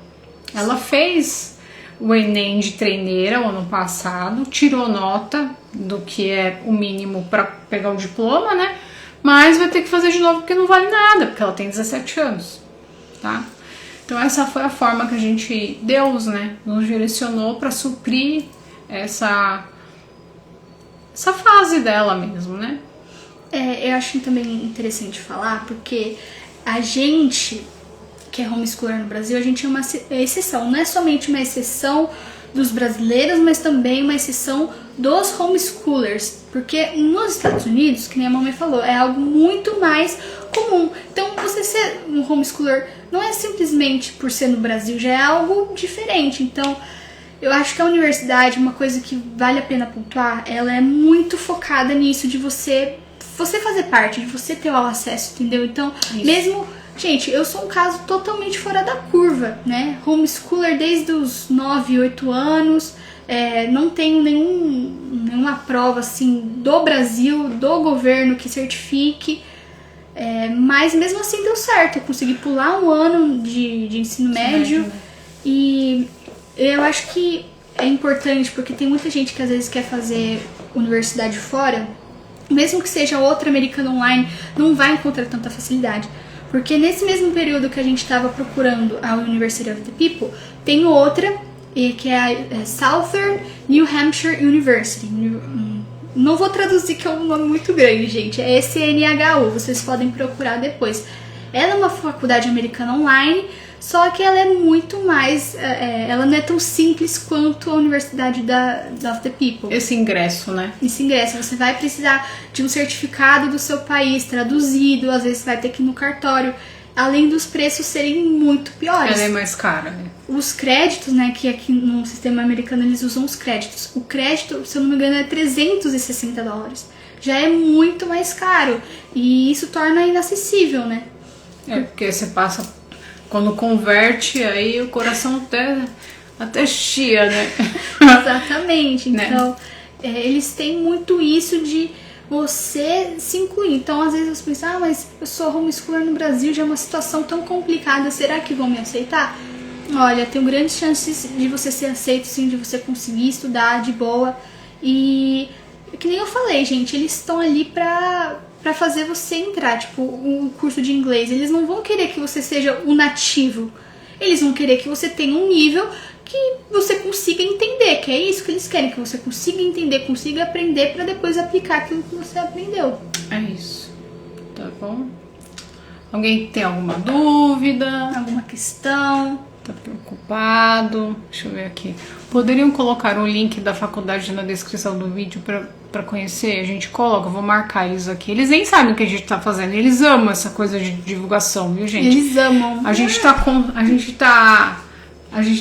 Ela fez o Enem de treineira o ano passado, tirou nota do que é o mínimo para pegar o diploma, né? Mas vai ter que fazer de novo porque não vale nada, porque ela tem 17 anos, tá? Então essa foi a forma que a gente, Deus, né, nos direcionou para suprir essa fase dela mesmo, né? Eu acho também interessante falar, porque a gente que é homeschooler no Brasil, a gente é uma exceção. Não é somente uma exceção dos brasileiros, mas também uma exceção dos homeschoolers, porque nos Estados Unidos, que nem a mamãe falou, é algo muito mais comum. Então, você ser um homeschooler não é simplesmente por ser no Brasil, já é algo diferente. Então, eu acho que a universidade, uma coisa que vale a pena pontuar, ela é muito focada nisso, de você fazer parte, de você ter o acesso, entendeu? Então, mesmo... Gente, eu sou um caso totalmente fora da curva, né? Homeschooler desde os 9, 8 anos, não tenho nenhuma prova, assim, do Brasil, do governo que certifique, mas mesmo assim deu certo, eu consegui pular um ano de ensino médio e eu acho que é importante, porque tem muita gente que às vezes quer fazer universidade fora, mesmo que seja outra americana online, não vai encontrar tanta facilidade. Porque nesse mesmo período que a gente estava procurando a University of the People, tem outra, que é a Southern New Hampshire University. Não vou traduzir, que é um nome muito grande, gente. É SNHU, vocês podem procurar depois. Ela é uma faculdade americana online, só que ela é muito mais... ela não é tão simples quanto a Universidade of the People. Esse ingresso, né? Esse ingresso, você vai precisar de um certificado do seu país traduzido, às vezes você vai ter que ir no cartório, além dos preços serem muito piores. Ela é mais cara, né? Os créditos, né, que aqui no sistema americano eles usam os créditos. O crédito, se eu não me engano, é $360. Já é muito mais caro e isso torna inacessível, né? Porque você passa... Quando converte, aí o coração até chia, né? Exatamente. Então, eles têm muito isso de você se incluir. Então, às vezes você pensa, mas eu sou homeschooler no Brasil, já é uma situação tão complicada, será que vão me aceitar? Olha, tem grandes chances de você ser aceito, sim, de você conseguir estudar de boa. E, que nem eu falei, gente, eles estão ali pra fazer você entrar, tipo, um curso de inglês. Eles não vão querer que você seja um nativo. Eles vão querer que você tenha um nível que você consiga entender, que é isso que eles querem, que você consiga entender, consiga aprender pra depois aplicar aquilo que você aprendeu. É isso. Tá bom? Alguém tem alguma dúvida? Alguma questão? Tá preocupado? Deixa eu ver aqui. Poderiam colocar o link da faculdade na descrição do vídeo pra conhecer? A gente coloca, eu vou marcar eles aqui. Eles nem sabem o que a gente tá fazendo. Eles amam essa coisa de divulgação, viu, gente? Eles amam. A gente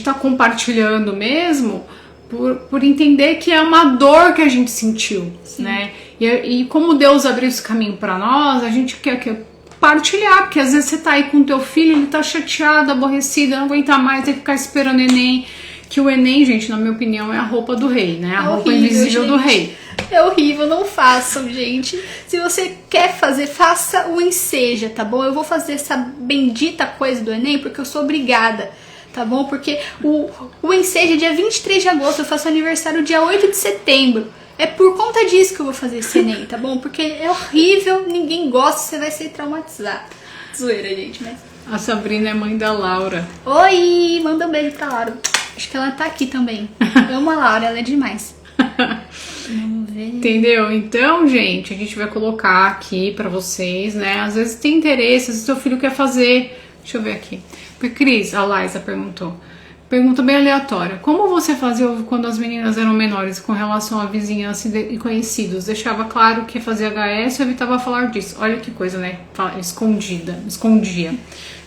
tá compartilhando mesmo por entender que é uma dor que a gente sentiu, né? E como Deus abriu esse caminho pra nós, a gente quer partilhar, porque às vezes você tá aí com o teu filho, ele tá chateado, aborrecido, não aguenta mais, tem que ficar esperando o Enem. Que o Enem, gente, na minha opinião, é a roupa do rei, né? A roupa invisível do rei. É horrível, não façam, gente. Se você quer fazer, faça o Enseja, tá bom? Eu vou fazer essa bendita coisa do Enem porque eu sou obrigada, tá bom? Porque o Enseja é dia 23 de agosto, eu faço aniversário dia 8 de setembro. É por conta disso que eu vou fazer esse Enem, tá bom? Porque é horrível, ninguém gosta, você vai ser traumatizado. Zoeira, gente, mas... A Sabrina é mãe da Laura. Oi, manda um beijo pra Laura. Acho que ela tá aqui também. Eu amo a Laura, ela é demais. Vamos ver. Entendeu? Então, gente, a gente vai colocar aqui pra vocês, né? Às vezes tem interesse, se seu filho quer fazer... Deixa eu ver aqui. Porque Cris, a Liza perguntou. Pergunta bem aleatória. Como você fazia quando as meninas eram menores com relação à vizinhança e conhecidos? Deixava claro que fazia HS ou evitava falar disso? Olha que coisa, né? Escondia.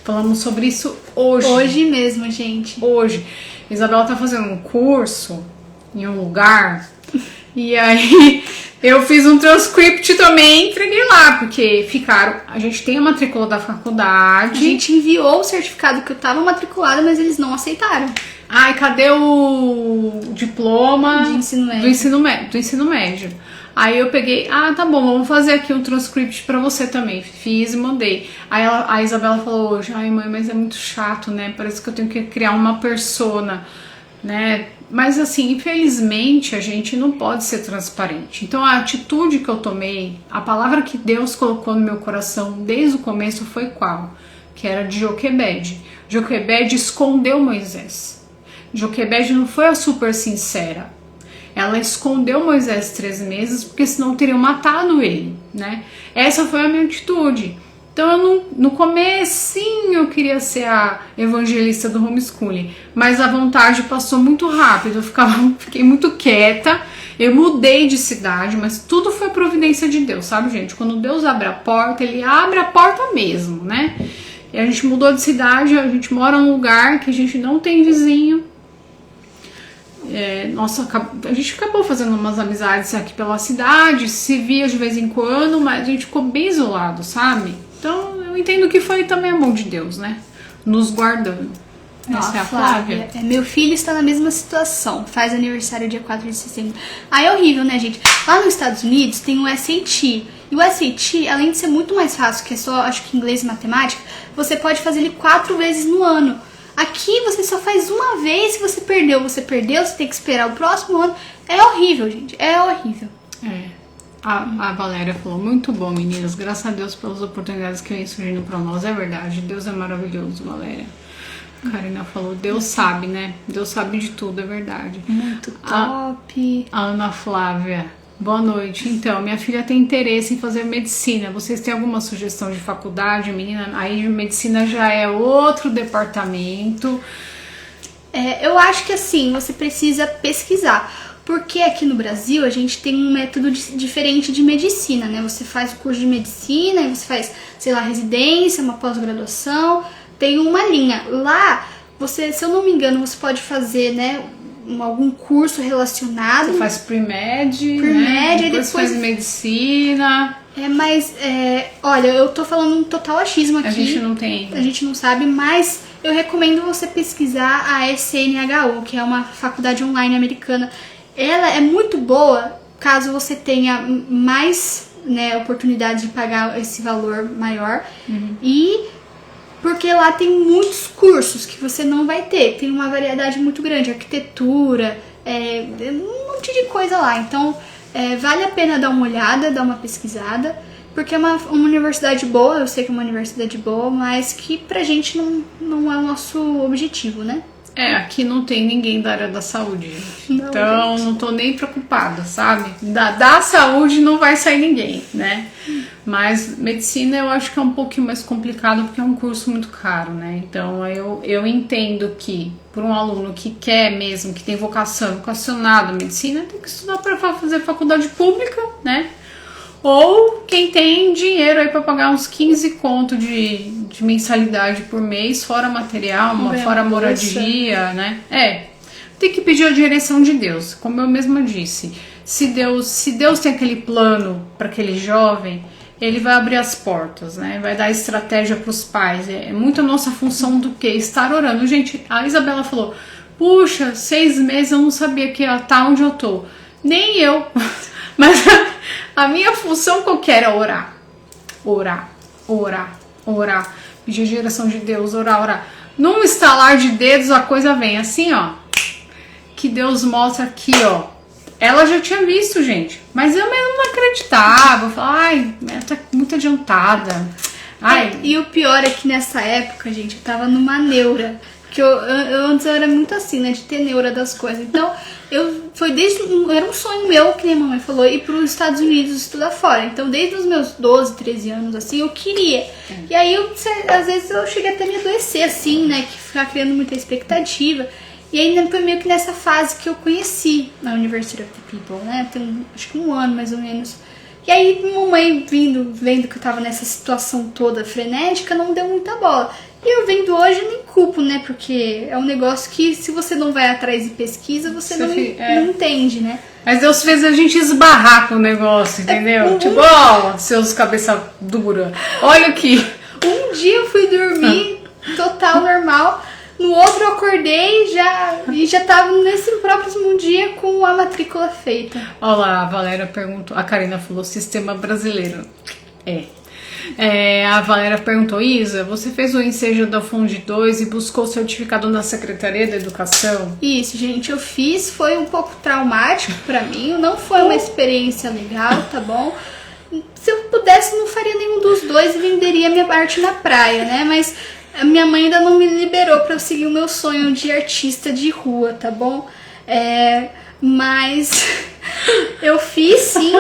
Falamos sobre isso hoje. Hoje mesmo, gente. Hoje. Isabela tá fazendo um curso em um lugar e aí eu fiz um transcript também e entreguei lá, porque a gente tem a matrícula da faculdade. A gente enviou o certificado que eu tava matriculada, mas eles não aceitaram. Ai, cadê o diploma de ensino médio? Do ensino médio. Aí eu peguei, tá bom, vamos fazer aqui um transcript pra você também. Fiz e mandei. Aí a Isabela falou hoje, ai mãe, mas é muito chato, né? Parece que eu tenho que criar uma persona, né? Mas assim, infelizmente a gente não pode ser transparente. Então a atitude que eu tomei, a palavra que Deus colocou no meu coração desde o começo foi qual? Que era de Joquebed. Joquebed escondeu Moisés. Joquebed não foi a super sincera. Ela escondeu Moisés 3 meses, porque senão teriam matado ele, né? Essa foi a minha atitude. Então no comecinho eu queria ser a evangelista do homeschooling, mas a vontade passou muito rápido, fiquei muito quieta, eu mudei de cidade, mas tudo foi providência de Deus, sabe, gente? Quando Deus abre a porta, Ele abre a porta mesmo, né? E a gente mudou de cidade, a gente mora num lugar que a gente não tem vizinho. Nossa, a gente acabou fazendo umas amizades aqui pela cidade, se via de vez em quando, mas a gente ficou bem isolado, sabe? Então eu entendo que foi também a mão de Deus, né? Nos guardando. Essa é a Flávia. Meu filho está na mesma situação, faz aniversário dia 4 de setembro. Aí é horrível, né, gente? Lá nos Estados Unidos tem o SAT. E o SAT, além de ser muito mais fácil, que é só, acho que inglês e matemática, você pode fazer ele 4 vezes no ano. Aqui você só faz uma vez. Se você perdeu, você tem que esperar o próximo ano. É horrível, gente, é horrível. A Valéria falou, muito bom, meninas, graças a Deus pelas oportunidades que vem surgindo pra nós. É verdade, Deus é maravilhoso, Valéria. A Karina falou, Deus sabe, né? Deus sabe de tudo, é verdade. Muito top. A Ana Flávia, boa noite. Então, minha filha tem interesse em fazer medicina. Vocês têm alguma sugestão de faculdade, menina? Aí medicina já é outro departamento. Eu acho que assim, você precisa pesquisar. Porque aqui no Brasil a gente tem um método diferente de medicina, né? Você faz o curso de medicina, aí você faz, sei lá, residência, uma pós-graduação, tem uma linha. Lá, você, se eu não me engano, você pode fazer, né, algum curso relacionado. Você faz pre-med, né? E depois faz medicina. Olha, eu tô falando um total achismo aqui. A gente não tem. A gente não sabe, mas eu recomendo você pesquisar a SNHU, que é uma faculdade online americana. Ela é muito boa caso você tenha mais, né, oportunidade de pagar esse valor maior. E porque lá tem muitos cursos que você não vai ter. Tem uma variedade muito grande, arquitetura, um monte de coisa lá. Então, vale a pena dar uma olhada, dar uma pesquisada, porque é uma universidade boa, eu sei que é uma universidade boa, mas que pra gente não é o nosso objetivo, né? Aqui não tem ninguém da área da saúde, Não, então gente, não tô nem preocupada, sabe? Da saúde não vai sair ninguém, né? Mas medicina eu acho que é um pouquinho mais complicado porque é um curso muito caro, né? Então eu entendo que por um aluno que quer mesmo, que tem vocacionado medicina, tem que estudar para fazer faculdade pública, né? Ou quem tem dinheiro aí para pagar uns 15 conto de mensalidade por mês, fora material, fora moradia, né? Tem que pedir a direção de Deus, como eu mesma disse. Se Deus tem aquele plano para aquele jovem, Ele vai abrir as portas, né? Vai dar estratégia para os pais. É muito a nossa função do que? Estar orando. Gente, a Isabela falou, puxa, 6 meses eu não sabia que ia estar onde eu tô. Nem eu. Mas a minha função qualquer era orar. Orar. Pedir a direção de Deus, orar. Num estalar de dedos a coisa vem assim, ó. Que Deus mostra aqui, ó. Ela já tinha visto, gente. Mas eu mesmo não acreditava. Eu falava, ai, ela tá muito adiantada. E o pior é que nessa época, gente, eu tava numa neura. Porque eu antes eu era muito assim, né? De ter neura das coisas. Então, era um sonho meu, que nem a mamãe falou, ir para os Estados Unidos estudar fora. Então, desde os meus 12, 13 anos, assim, eu queria. E aí, às vezes, eu cheguei até a me adoecer, assim, né? Que ficar criando muita expectativa. E ainda foi meio que nessa fase que eu conheci na University of the People, né? Tem acho que 1 ano, mais ou menos. E aí, mamãe vendo que eu tava nessa situação toda frenética, não deu muita bola. E eu vendo hoje, eu nem culpo, né? Porque é um negócio que, se você não vai atrás e pesquisa, você não entende, né? Mas Deus fez a gente esbarrar com o negócio, entendeu? Tipo, seus cabeça dura. Olha aqui. Um dia eu fui dormir total normal. No outro eu acordei e já tava nesse próximo dia com a matrícula feita. Olha lá, a Valéria perguntou, a Karina falou, sistema brasileiro. A Valéria perguntou, Isa, você fez o ensejo da Fundi 2 e buscou o certificado na Secretaria da Educação? Isso, gente, eu fiz, foi um pouco traumático pra mim, não foi uma experiência legal, tá bom? Se eu pudesse, não faria nenhum dos dois e venderia minha arte na praia, né? Mas a minha mãe ainda não me liberou pra eu seguir o meu sonho de artista de rua, tá bom? Mas eu fiz sim.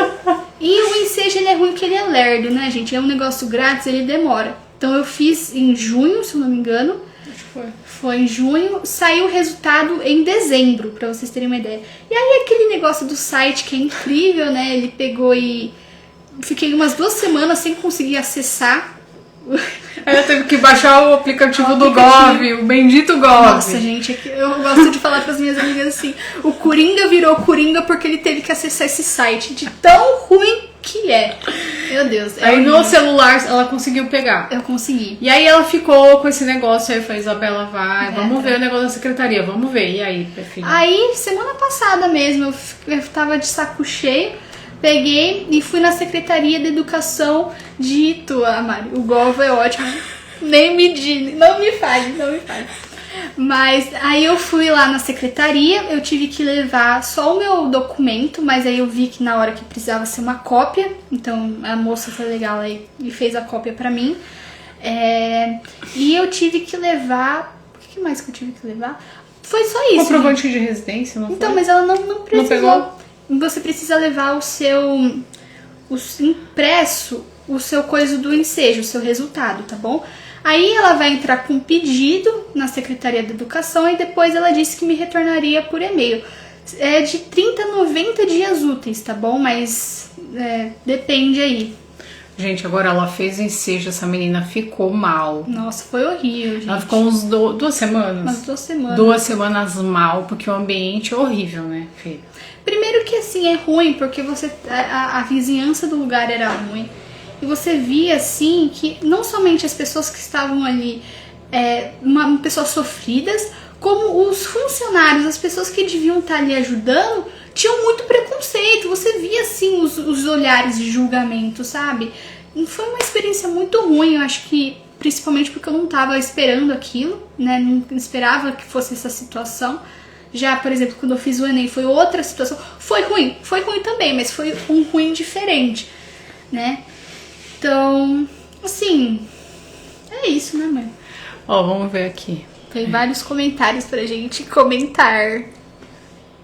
E o ensejo ele é ruim porque ele é lerdo, né, gente? É um negócio grátis, ele demora. Então eu fiz em junho, se eu não me engano. Acho que foi. Foi em junho, saiu o resultado em dezembro, pra vocês terem uma ideia. E aí aquele negócio do site que é incrível, né? Ele pegou e... Fiquei umas 2 semanas sem conseguir acessar. Aí eu teve que baixar o aplicativo do Gov, o bendito Gov. Nossa, gente, eu gosto de falar pras minhas amigas assim, o Coringa virou Coringa porque ele teve que acessar esse site, de tão ruim que é. Meu Deus. Aí no celular ela conseguiu pegar. Eu consegui. E aí ela ficou com esse negócio, aí eu falei, Isabela, vai, vamos ver o negócio da secretaria, vamos ver. E aí, filha? Aí, semana passada mesmo, eu tava de saco cheio, peguei e fui na Secretaria de Educação de Itu, Mari. O Gov é ótimo. Nem me diga, não me fale. Mas aí eu fui lá na secretaria, eu tive que levar só o meu documento, mas aí eu vi que na hora que precisava ser uma cópia, então a moça foi legal aí e fez a cópia pra mim. E eu tive que levar... O que mais que eu tive que levar? Foi só isso. Comprovante de residência, não foi? Então, mas ela não precisou. Não pegou? Você precisa levar o seu impresso, o seu coisa do ensejo, o seu resultado, tá bom? Aí ela vai entrar com um pedido na Secretaria da Educação e depois ela disse que me retornaria por e-mail. É de 30 a 90 dias úteis, tá bom? Mas depende aí. Gente, agora ela fez ensejo, essa menina ficou mal. Nossa, foi horrível, gente. Ela ficou uns 2 semanas. Umas 2 semanas. 2 semanas mal, porque o ambiente é horrível, né, filha? Primeiro que assim, é ruim, porque a vizinhança do lugar era ruim. E você via, assim, que não somente as pessoas que estavam ali, pessoas sofridas, como os funcionários, as pessoas que deviam estar ali ajudando, tinham muito preconceito. Você via, assim, os olhares de julgamento, sabe? E foi uma experiência muito ruim, eu acho que, principalmente porque eu não estava esperando aquilo, né? Não esperava que fosse essa situação. Já, por exemplo, quando eu fiz o Enem, foi outra situação. Foi ruim também, mas foi um ruim diferente, né? Então, assim, é isso, né, mãe? Ó, vamos ver aqui. Tem vários comentários pra gente comentar.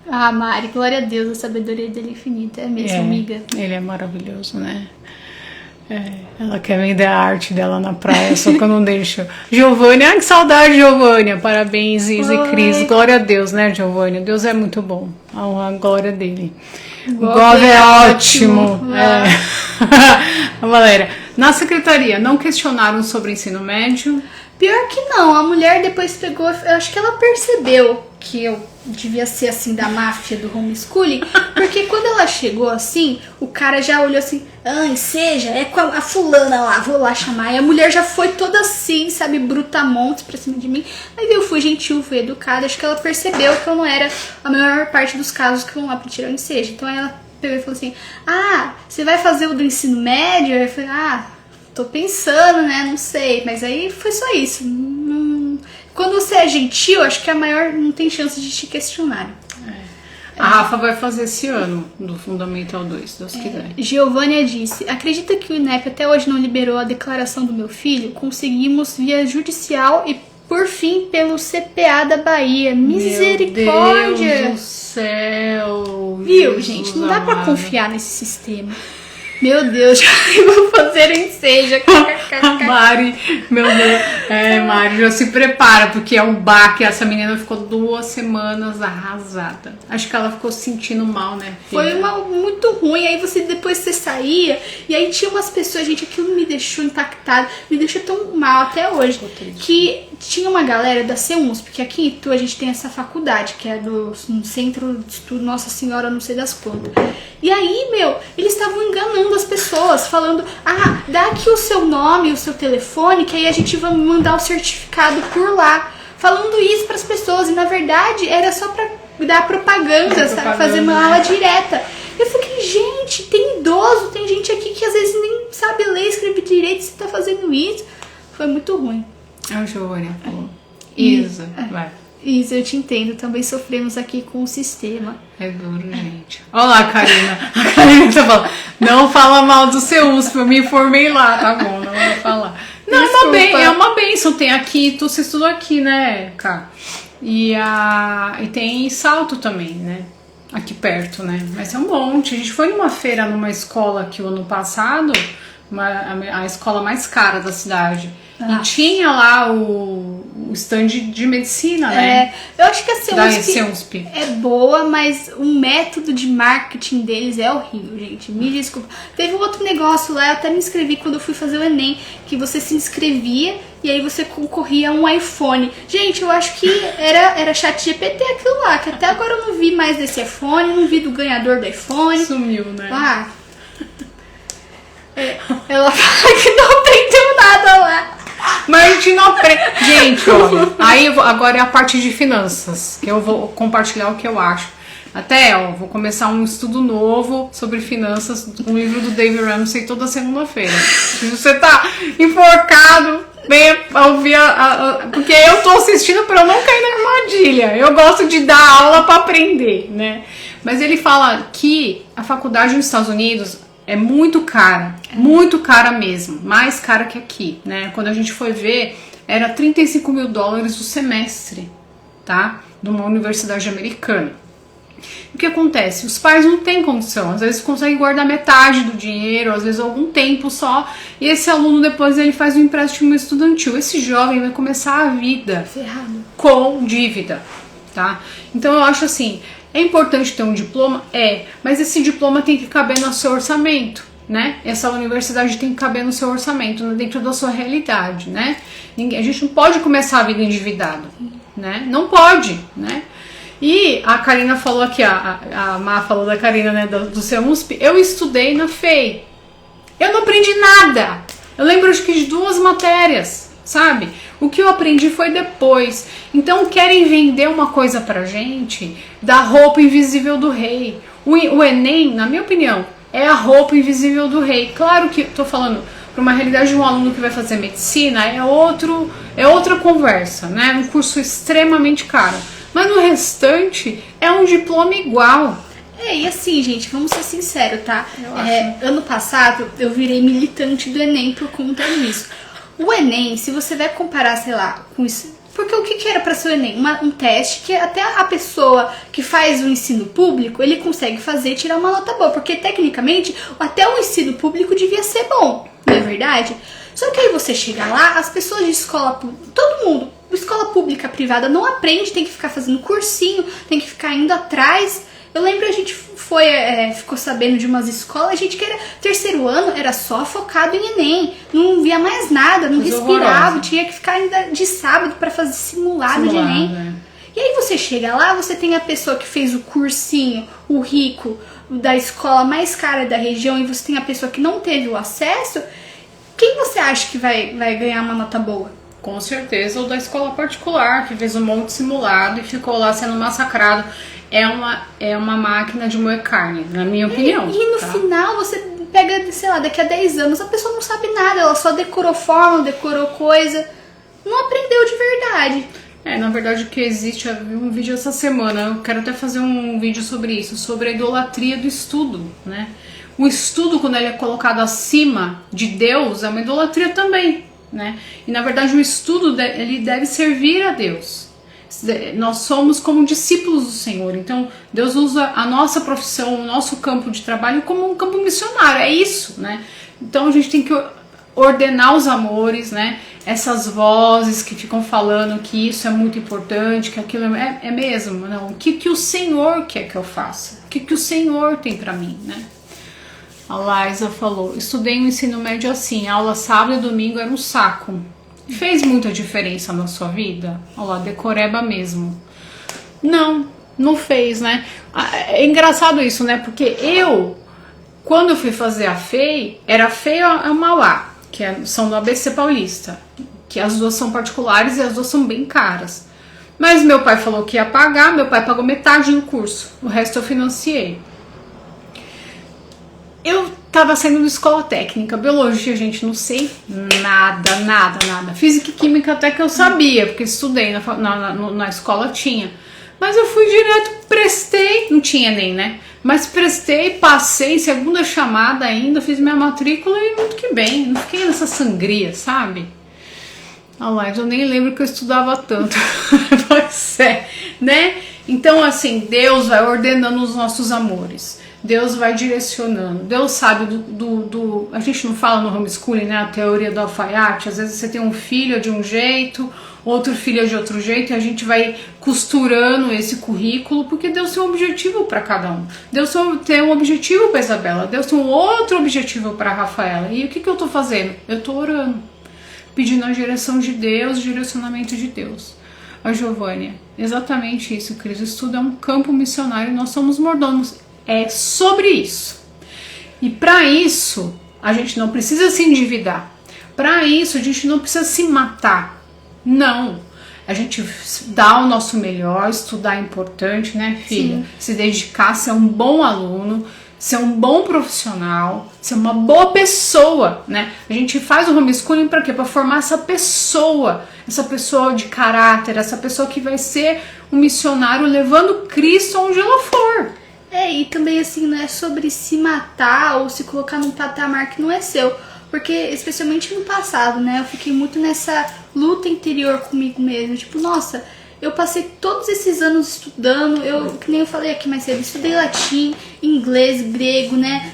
Ah, Mari, glória a Deus, a sabedoria dele é infinita. É mesmo, amiga? Ele é maravilhoso, né? Ela quer vender a arte dela na praia, só que eu não deixo. Giovânia, que saudade, Giovânia. Parabéns, Isa e Cris. Glória a Deus, né, Giovânia? Deus é muito bom. A glória dele. Gov é ótimo. Valéria, na secretaria, não questionaram sobre o ensino médio? Pior que não, a mulher depois pegou, eu acho que ela percebeu que eu devia ser assim da máfia do homeschooling, porque quando ela chegou assim, o cara já olhou assim, seja, é com a fulana lá, vou lá chamar, e a mulher já foi toda assim, sabe, brutamontes pra cima de mim, mas eu fui gentil, fui educada, acho que ela percebeu que eu não era a maior parte dos casos que vão lá pra tirar o ensejo, então ela pegou e falou assim, você vai fazer o do ensino médio? Eu falei, tô pensando, né? Não sei. Mas aí foi só isso. Quando você é gentil, acho que a maior não tem chance de te questionar. A Rafa vai fazer esse ano, do Fundamental 2, se Deus quiser. Giovânia disse, acredita que o INEP até hoje não liberou a declaração do meu filho? Conseguimos via judicial e, por fim, pelo CPA da Bahia. Misericórdia! Meu Deus do céu! Viu, gente? Não dá pra confiar nesse sistema. Meu Deus, eu vou fazer ensejo. Mari, meu Deus. Mari, já se prepara, porque é um baque. Essa menina ficou 2 semanas arrasada. Acho que ela ficou se sentindo mal, né, filha? Foi muito ruim. Aí depois você saía, e aí tinha umas pessoas, gente, aquilo me deixou impactada, me deixou tão mal até hoje. Que tinha uma galera da CEUNS, porque aqui em Itu a gente tem essa faculdade, que é do Centro de Estudo Nossa Senhora, não sei das quantas. E aí, eles estavam enganando as pessoas, falando, dá aqui o seu nome, o seu telefone, que aí a gente vai mandar o certificado por lá. Falando isso pras pessoas, e na verdade era só pra dar propaganda, sabe? Fazer uma aula direta. Eu fiquei, gente, tem idoso, tem gente aqui que às vezes nem sabe ler, escrever direito, você tá fazendo isso. Foi muito ruim. Giovânia, Isa, vai. Isso, eu te entendo. Também sofremos aqui com o sistema. É duro, gente. Olha lá, Karina. A Karina tá falando, não fala mal do seu USP, eu me formei lá, tá bom, não vou falar. Não, é uma benção. Tem aqui, tu se estudou aqui, né, Cá? E tem Salto também, né? aqui perto, né? Mas é um monte. A gente foi numa feira, numa escola aqui o ano passado, a escola mais cara da cidade. E tinha lá o stand de medicina, né? Eu acho que a CEUSP é boa, mas o método de marketing deles é horrível, gente. Me desculpa. Teve um outro negócio lá, eu até me inscrevi quando eu fui fazer o Enem, que você se inscrevia e aí você concorria a um iPhone. Gente, eu acho que era ChatGPT aquilo lá, que até agora eu não vi mais desse iPhone, não vi do ganhador do iPhone. Sumiu, né? Ela fala que não aprendeu nada lá. Mas a gente não aprende. Gente, olha, aí agora é a parte de finanças, que eu vou compartilhar o que eu acho. Até, vou começar um estudo novo sobre finanças, um livro do Dave Ramsey toda segunda-feira. Se você tá enforcado, venha ouvir porque eu tô assistindo pra eu não cair na armadilha. Eu gosto de dar aula pra aprender, né? Mas ele fala que a faculdade nos Estados Unidos é muito cara mesmo, mais cara que aqui, né? Quando a gente foi ver, era $35 mil o semestre, tá? Numa universidade americana. O que acontece? Os pais não têm condição, às vezes conseguem guardar metade do dinheiro, às vezes algum tempo só, e esse aluno depois ele faz um empréstimo estudantil. Esse jovem vai começar a vida ferrado com dívida, tá? Então eu acho assim, é importante ter um diploma? Mas esse diploma tem que caber no seu orçamento, né? Essa universidade tem que caber no seu orçamento, dentro da sua realidade, né? A gente não pode começar a vida endividado, né? Não pode, né? E a Karina falou aqui, a Má falou da Karina, né, do CEUSP. Eu estudei na FEI. Eu não aprendi nada. Eu lembro acho que de 2 matérias, sabe? O que eu aprendi foi depois. Então querem vender uma coisa pra gente da roupa invisível do rei. O Enem, na minha opinião, é a roupa invisível do rei. Claro que tô falando para uma realidade de um aluno que vai fazer medicina, é outra conversa, né? Um curso extremamente caro. Mas no restante é um diploma igual. E assim, gente, vamos ser sinceros, tá? Ano passado eu virei militante do Enem por conta disso. O Enem, se você vai comparar, sei lá, com isso. Porque o que era para ser o Enem? Um teste que até a pessoa que faz o ensino público, ele consegue fazer e tirar uma nota boa. Porque tecnicamente, até o ensino público devia ser bom, não é verdade? Só que aí você chega lá, as pessoas de escola pública, todo mundo, escola pública, privada, não aprende, tem que ficar fazendo cursinho, tem que ficar indo atrás. Eu lembro a gente ficou sabendo de umas escolas, a gente que era terceiro ano, era só focado em Enem, não via mais nada, não respirava, tinha que ficar ainda de sábado para fazer simulado de Enem. E aí você chega lá, você tem a pessoa que fez o cursinho, o rico da escola mais cara da região, e você tem a pessoa que não teve o acesso. Quem você acha que vai ganhar uma nota boa? Com certeza, o da escola particular, que fez um monte de simulado e ficou lá sendo massacrado. É uma máquina de moer carne, na minha opinião. E no final você pega, sei lá, daqui a 10 anos, a pessoa não sabe nada, ela só decorou fórmula, decorou coisa, não aprendeu de verdade. Na verdade o que existe, eu vi um vídeo essa semana, eu quero até fazer um vídeo sobre isso, sobre a idolatria do estudo, né? O estudo, quando ele é colocado acima de Deus, é uma idolatria também, né? E na verdade o estudo ele deve servir a Deus. Nós somos como discípulos do Senhor, então Deus usa a nossa profissão, o nosso campo de trabalho como um campo missionário, é isso, né? Então a gente tem que ordenar os amores, né? Essas vozes que ficam falando que isso é muito importante, que aquilo é mesmo, não? O que o Senhor quer que eu faça? O que o Senhor tem pra mim, né? A Liza falou, estudei o ensino médio assim, aula sábado e domingo era um saco. Fez muita diferença na sua vida? Olha lá, decoreba mesmo. Não fez, né? É engraçado isso, né? Porque quando eu fui fazer a FEI, era a FEI e a Mauá, que são do ABC Paulista, que as duas são particulares e as duas são bem caras. Mas meu pai falou que ia pagar, meu pai pagou metade do curso, o resto eu financiei. Eu tava saindo de escola técnica, biologia, gente, não sei nada. Física e química até que eu sabia, porque estudei na escola tinha. Mas eu fui direto, prestei, não tinha nem, né? Mas prestei, passei, segunda chamada ainda, fiz minha matrícula e muito que bem, não fiquei nessa sangria, sabe? Eu nem lembro que eu estudava tanto, pois né? Então, assim, Deus vai ordenando os nossos amores. Deus vai direcionando. Deus sabe a gente não fala no homeschooling, né? A teoria do alfaiate. Às vezes você tem um filho de um jeito, outro filho de outro jeito, e a gente vai costurando esse currículo, porque Deus tem um objetivo para cada um. Deus tem um objetivo para Isabela. Deus tem um outro objetivo para Rafaela. E o que eu tô fazendo? Eu tô orando, pedindo a direção de Deus, o direcionamento de Deus. A Giovânia, exatamente isso, Cris. O estudo é um campo missionário, nós somos mordomos. É sobre isso. E para isso, a gente não precisa se endividar. Para isso, a gente não precisa se matar. Não. A gente dá o nosso melhor, estudar é importante, né, filha? Sim. Se dedicar, ser um bom aluno, ser um bom profissional, ser uma boa pessoa, né? A gente faz o homeschooling para quê? Para formar essa pessoa de caráter, essa pessoa que vai ser um missionário levando Cristo onde ela for. E também assim, não é sobre se matar ou se colocar num patamar que não é seu. Porque, especialmente no passado, né, eu fiquei muito nessa luta interior comigo mesmo. Tipo, nossa, eu passei todos esses anos estudando, que nem eu falei aqui mais cedo, estudei latim, inglês, grego, né,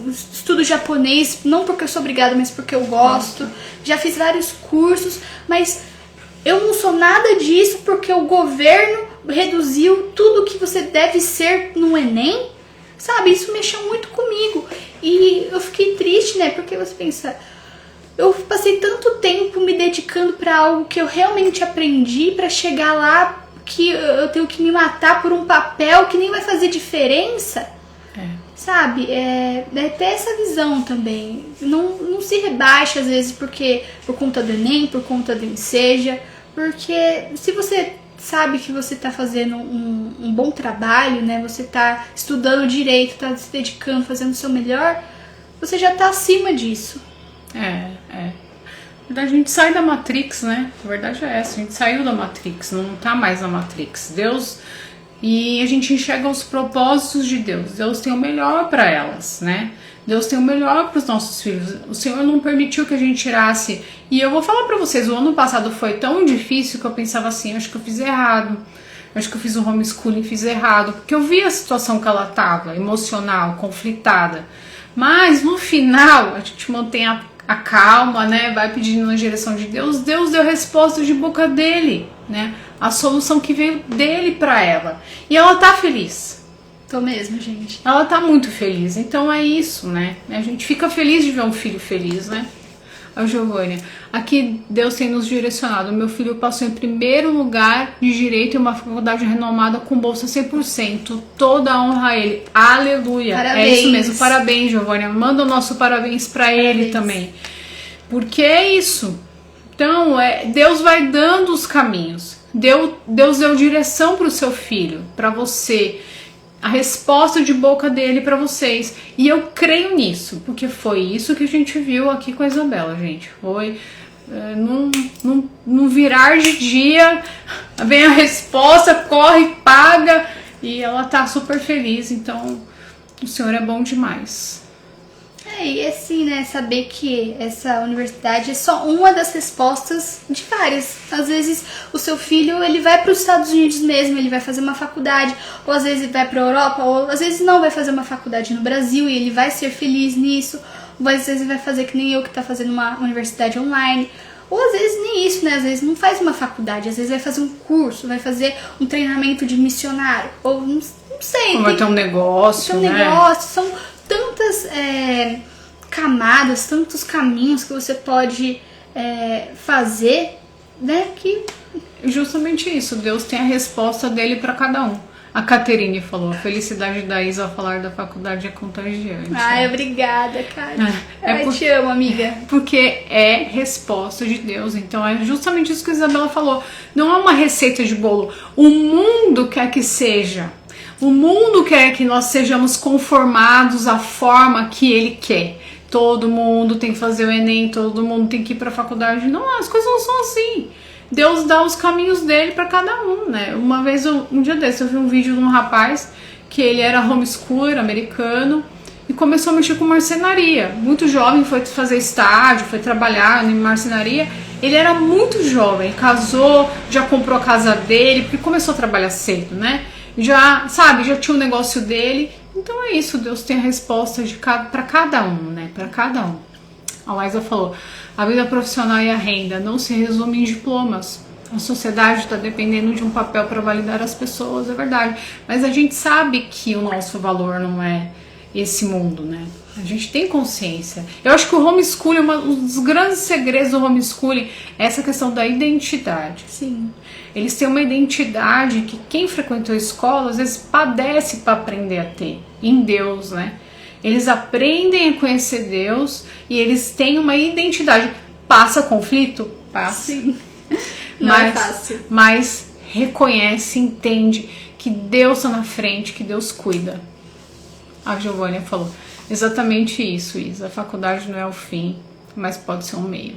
estudo japonês, não porque eu sou obrigada, mas porque eu gosto. Já fiz vários cursos, mas eu não sou nada disso porque o governo reduziu tudo que você deve ser no Enem, sabe? Isso mexeu muito comigo e eu fiquei triste, né? Porque você pensa, eu passei tanto tempo me dedicando para algo que eu realmente aprendi para chegar lá que eu tenho que me matar por um papel que nem vai fazer diferença, sabe? Ter essa visão também. Não se rebaixa às vezes porque por conta do Enem, por conta do Enseja, porque se você sabe que você está fazendo um bom trabalho, né? Você está estudando direito, está se dedicando, fazendo o seu melhor, você já está acima disso. A gente sai da Matrix, né? A verdade é essa, a gente saiu da Matrix, não tá mais na Matrix. Deus, e a gente enxerga os propósitos de Deus. Deus tem o melhor para elas, né? Deus tem o melhor para os nossos filhos. O Senhor não permitiu que a gente tirasse. E eu vou falar para vocês, o ano passado foi tão difícil que eu pensava assim, acho que eu fiz errado. Acho que eu fiz o homeschooling, fiz errado. Porque eu vi a situação que ela estava, emocional, conflitada. Mas no final, a gente mantém a calma, né? Vai pedindo na direção de Deus. Deus deu resposta de boca dele, né? A solução que veio dele para ela. E ela tá feliz. Tô mesmo, gente. Ela tá muito feliz, então é isso, né? A gente fica feliz de ver um filho feliz, né? A Giovânia, aqui Deus tem nos direcionado. Meu filho passou em primeiro lugar de direito em uma faculdade renomada com bolsa 100%. Toda a honra a ele. Aleluia. Parabéns. É isso mesmo. Parabéns, Giovânia. Manda o nosso parabéns para ele também. Porque é isso. Então, Deus vai dando os caminhos. Deus deu direção para o seu filho, para você. A resposta de boca dele para vocês. E eu creio nisso, porque foi isso que a gente viu aqui com a Isabela, gente. Foi num virar de dia, vem a resposta, corre, paga, e ela tá super feliz. Então, o Senhor é bom demais. E assim, né, saber que essa universidade é só uma das respostas de várias. Às vezes o seu filho, ele vai para os Estados Unidos mesmo, ele vai fazer uma faculdade, ou às vezes ele vai para a Europa, ou às vezes não vai fazer uma faculdade no Brasil e ele vai ser feliz nisso, ou às vezes ele vai fazer que nem eu que tá fazendo uma universidade online, ou às vezes nem isso, né, às vezes não faz uma faculdade, às vezes vai fazer um curso, vai fazer um treinamento de missionário, ou não sei. Ou vai ter um negócio, né? São tantas camadas, tantos caminhos que você pode fazer, né, que... Justamente isso, Deus tem a resposta dele para cada um. A Caterine falou, a felicidade da Isa ao falar da faculdade é contagiante. Ai, obrigada, cara. Te amo, amiga. Porque é resposta de Deus, então é justamente isso que a Isabela falou. Não é uma receita de bolo, o mundo quer que seja. O mundo quer que nós sejamos conformados à forma que ele quer. Todo mundo tem que fazer o Enem, todo mundo tem que ir para a faculdade. Não, as coisas não são assim. Deus dá os caminhos dele para cada um, né? Uma vez, um dia desse, eu vi um vídeo de um rapaz que ele era homeschooler americano e começou a mexer com marcenaria. Muito jovem, foi fazer estágio, foi trabalhar em marcenaria. Ele era muito jovem, casou, já comprou a casa dele, porque começou a trabalhar cedo, né? Já, sabe, já tinha o negócio dele. Então é isso, Deus tem a resposta para cada um, né? Para cada um. A Liza falou, a vida profissional e a renda não se resume em diplomas. A sociedade está dependendo de um papel para validar as pessoas, é verdade. Mas a gente sabe que o nosso valor não é esse mundo, né? A gente tem consciência. Eu acho que o homeschooling, um dos grandes segredos do homeschooling é essa questão da identidade. Sim. Eles têm uma identidade que quem frequentou a escola às vezes padece para aprender a ter, em Deus, né? Eles aprendem a conhecer Deus e eles têm uma identidade. Passa conflito? Passa. Sim. Não é fácil. Mas reconhece, entende que Deus está na frente, que Deus cuida. A Giovânia falou exatamente isso, Isa. A faculdade não é o fim, mas pode ser um meio.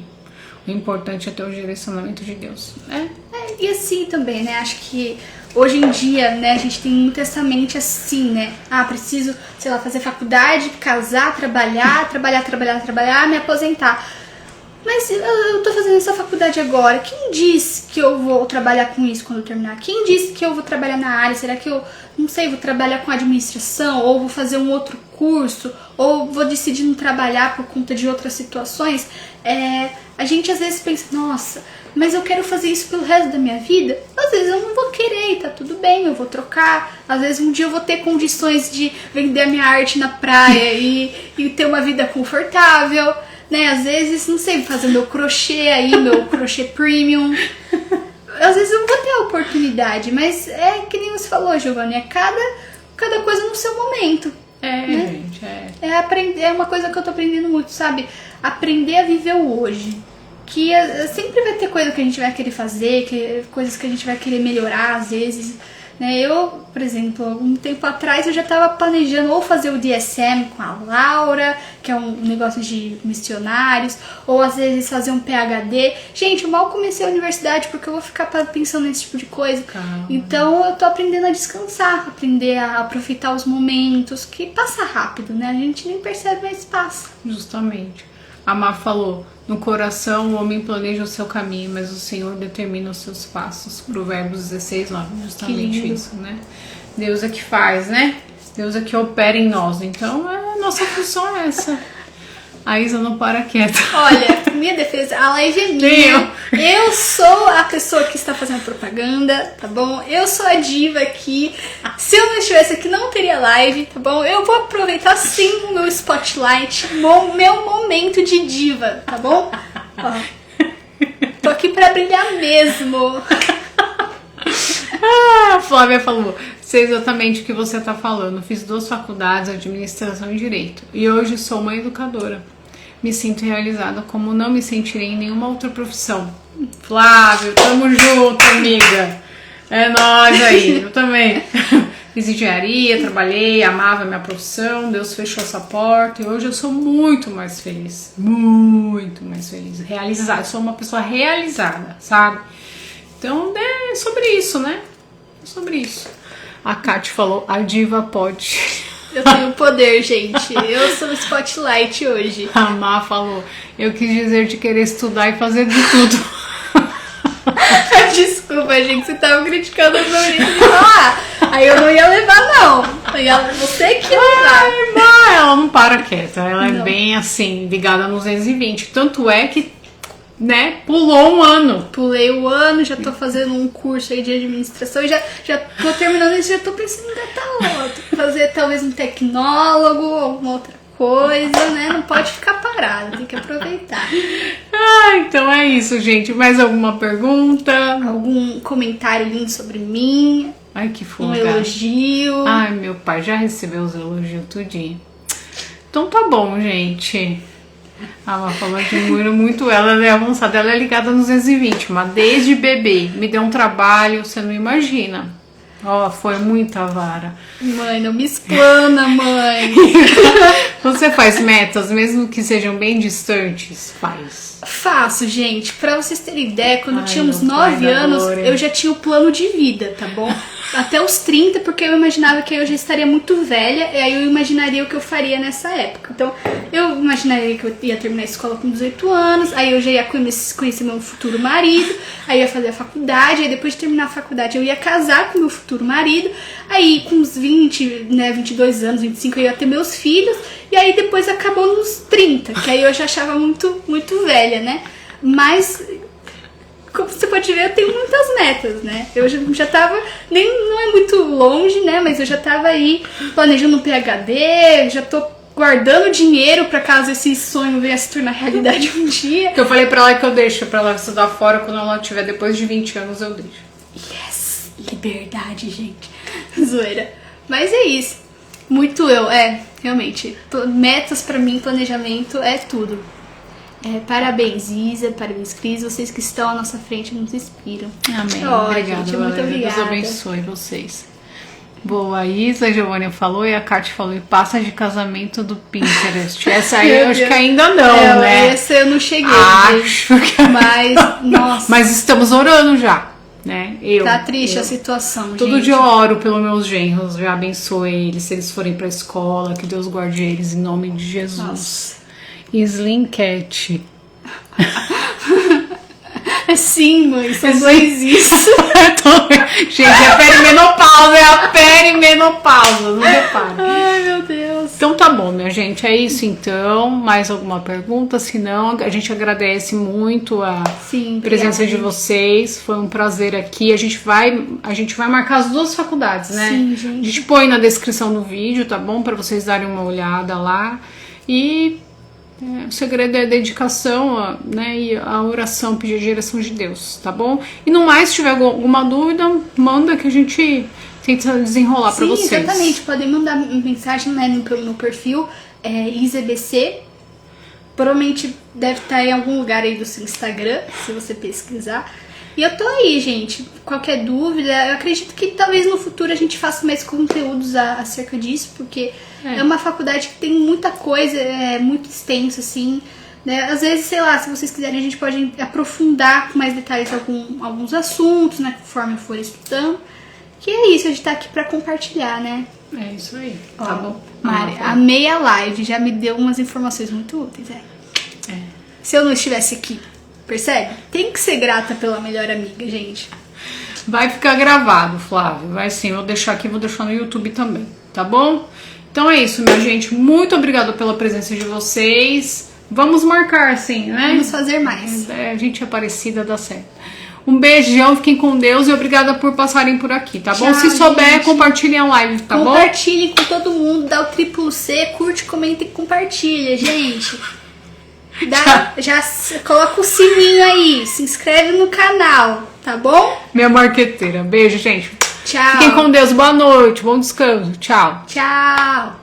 O importante é ter o direcionamento de Deus. E assim também, né? Acho que hoje em dia, né, a gente tem muito essa mente assim, né? Ah, preciso, sei lá, fazer faculdade, casar, trabalhar, me aposentar. Mas eu tô fazendo essa faculdade agora. Quem diz que eu vou trabalhar com isso quando eu terminar? Quem disse que eu vou trabalhar na área? Será que eu, não sei, vou trabalhar com administração? Ou vou fazer um outro curso? Ou vou decidir não trabalhar por conta de outras situações? A gente às vezes pensa, nossa, mas eu quero fazer isso pelo resto da minha vida? Às vezes eu não vou querer, tá tudo bem, eu vou trocar. Às vezes um dia eu vou ter condições de vender a minha arte na praia e ter uma vida confortável. Né, às vezes, não sei, fazer meu crochê aí, meu crochê premium. Às vezes eu não vou ter a oportunidade, mas é que nem você falou, Giovanni, é cada coisa no seu momento. Né? Gente, É uma coisa que eu tô aprendendo muito, sabe? Aprender a viver o hoje. Que sempre vai ter coisa que a gente vai querer fazer, coisas que a gente vai querer melhorar às vezes. Né? Eu, por exemplo, um tempo atrás eu já estava planejando ou fazer o DSM com a Laura, que é um negócio de missionários, ou às vezes fazer um PhD. Gente, eu mal comecei a universidade porque eu vou ficar pensando nesse tipo de coisa. Calma. Então eu tô aprendendo a descansar, aprender a aproveitar os momentos, que passa rápido, né? A gente nem percebe, mas passa. Justamente. A Má falou, no coração o homem planeja o seu caminho, mas o Senhor determina os seus passos. Provérbios 16, 9, justamente isso, né? Deus é que faz, né? Deus é que opera em nós. Então, a nossa função é essa. A Isa não para quieta. Olha, minha defesa, a live é minha. Eu sou a pessoa que está fazendo propaganda, tá bom? Eu sou a diva aqui. Se eu não estivesse aqui, não teria live, tá bom? Eu vou aproveitar sim o meu spotlight, meu momento de diva, tá bom? Ó, tô aqui pra brilhar mesmo. A Flávia falou, sei exatamente o que você está falando. Fiz 2 faculdades, administração e direito. E hoje sou uma educadora. Me sinto realizada como não me sentirei em nenhuma outra profissão. Flávia, tamo junto, amiga. É nóis aí, eu também. Fiz engenharia, trabalhei, amava a minha profissão. Deus fechou essa porta e hoje eu sou muito mais feliz. Muito mais feliz. Realizada, sou uma pessoa realizada, sabe? Então é sobre isso, né? É sobre isso. A Kate falou, a diva pode. Eu tenho poder, gente. Eu sou o spotlight hoje. A Má falou, eu quis dizer de querer estudar e fazer de tudo. Desculpa, gente, você tava criticando o meu jeito de falar. Aí eu não ia levar, não. Você que ia levar. Ai, Má, ela não para quieta. Ela é bem assim, ligada nos 220. Tanto é que, né, pulou um ano. Pulei o ano, já tô fazendo um curso aí de administração e já tô terminando isso, já tô pensando em engatar outro. Fazer talvez um tecnólogo, alguma outra coisa, né? Não pode ficar parado, tem que aproveitar. Então é isso, gente. Mais alguma pergunta? Algum comentário lindo sobre mim? Ai, que fofa. Um elogio? Ai, meu pai já recebeu os elogios tudinho. Então tá bom, gente. A Má falou, admiro muito ela é avançada, ela é ligada nos 220, mas desde bebê me deu um trabalho, você não imagina. Ó, foi muita vara. Mãe, não me explana, mãe. Você faz metas, mesmo que sejam bem distantes? Faz. Faço, gente. Pra vocês terem ideia, quando eu tinha uns meu pai 9 da anos, glória. eu já tinha o plano de vida, tá bom? até os 30, porque eu imaginava que eu já estaria muito velha, e aí eu imaginaria o que eu faria nessa época. Então, eu imaginaria que eu ia terminar a escola com 18 anos, aí eu já ia conhecer meu futuro marido, aí eu ia fazer a faculdade, aí depois de terminar a faculdade eu ia casar com meu futuro marido, aí com uns 20, né, 22 anos, 25 eu ia ter meus filhos, e aí depois acabou nos 30, que aí eu já achava muito, muito velha, né? Mas, como você pode ver, eu tenho muitas metas, né? Eu já tava, não é muito longe, né? Mas eu já tava aí planejando um PhD, já tô guardando dinheiro pra caso esse sonho venha a se tornar realidade um dia. Que eu falei pra ela que eu deixo pra ela estudar fora, quando ela tiver depois de 20 anos eu deixo. Yes! Liberdade, gente. Zoeira. Mas é isso. Muito realmente. Metas pra mim, planejamento é tudo. Parabéns, Isa, parabéns, Cris. Vocês que estão à nossa frente nos inspiram. Amém. Obrigada, gente, muito obrigada. Deus abençoe vocês. Boa, a Isa, a Giovanna falou e a Kátia falou, e passa de casamento do Pinterest. Essa aí eu acho que ainda não, né? Essa eu não cheguei. Acho que... Mas, nossa. Mas estamos orando já, né? Tá triste a situação, todo gente. dia eu oro pelos meus genros, já abençoe eles, se eles forem pra escola, que Deus guarde eles em nome de Jesus. Nossa. Slim Cat. Sim, mãe, são dois isso. Gente, é perimenopausa, é a perimenopausa, não repara. Ai, meu Deus. Então tá bom, minha gente, é isso então. Mais alguma pergunta? Se não, a gente agradece muito a presença de vocês. Foi um prazer aqui. A gente vai marcar as duas faculdades, né? Sim, gente. A gente põe na descrição do vídeo, tá bom? Pra vocês darem uma olhada lá. E... o segredo é a dedicação, né, e a oração, pedir a direção de Deus, tá bom? E no mais, se tiver alguma dúvida, manda que a gente tenta desenrolar pra vocês. Sim, exatamente. Podem mandar mensagem, né, no perfil IsaBC. Provavelmente deve estar em algum lugar aí do seu Instagram, se você pesquisar. E eu tô aí, gente. Qualquer dúvida, eu acredito que talvez no futuro a gente faça mais conteúdos acerca disso, porque é uma faculdade que tem muita coisa, é muito extenso, assim, né? Às vezes, sei lá, se vocês quiserem, a gente pode aprofundar com mais detalhes alguns assuntos, né, conforme eu for estudando. Que é isso, a gente tá aqui pra compartilhar, né? É isso aí, tá bom? Mari, amei a live, já me deu umas informações muito úteis, Se eu não estivesse aqui, percebe? Tem que ser grata pela melhor amiga, gente. Vai ficar gravado, Flávio. Vai sim, vou deixar aqui, vou deixar no YouTube também, tá bom? Então é isso, minha gente. Muito obrigada pela presença de vocês. Vamos marcar, sim, né? Vamos fazer mais. A gente é parecida, dá certo. Um beijão, fiquem com Deus e obrigada por passarem por aqui, tá bom? Se souber, gente. Compartilhem a live, tá bom? Compartilhem com todo mundo, dá o triplo C, curte, comenta e compartilha, gente. Já coloca o sininho aí, se inscreve no canal, tá bom? Minha marqueteira. Beijo, gente. Tchau. Fiquem com Deus. Boa noite. Bom descanso. Tchau. Tchau.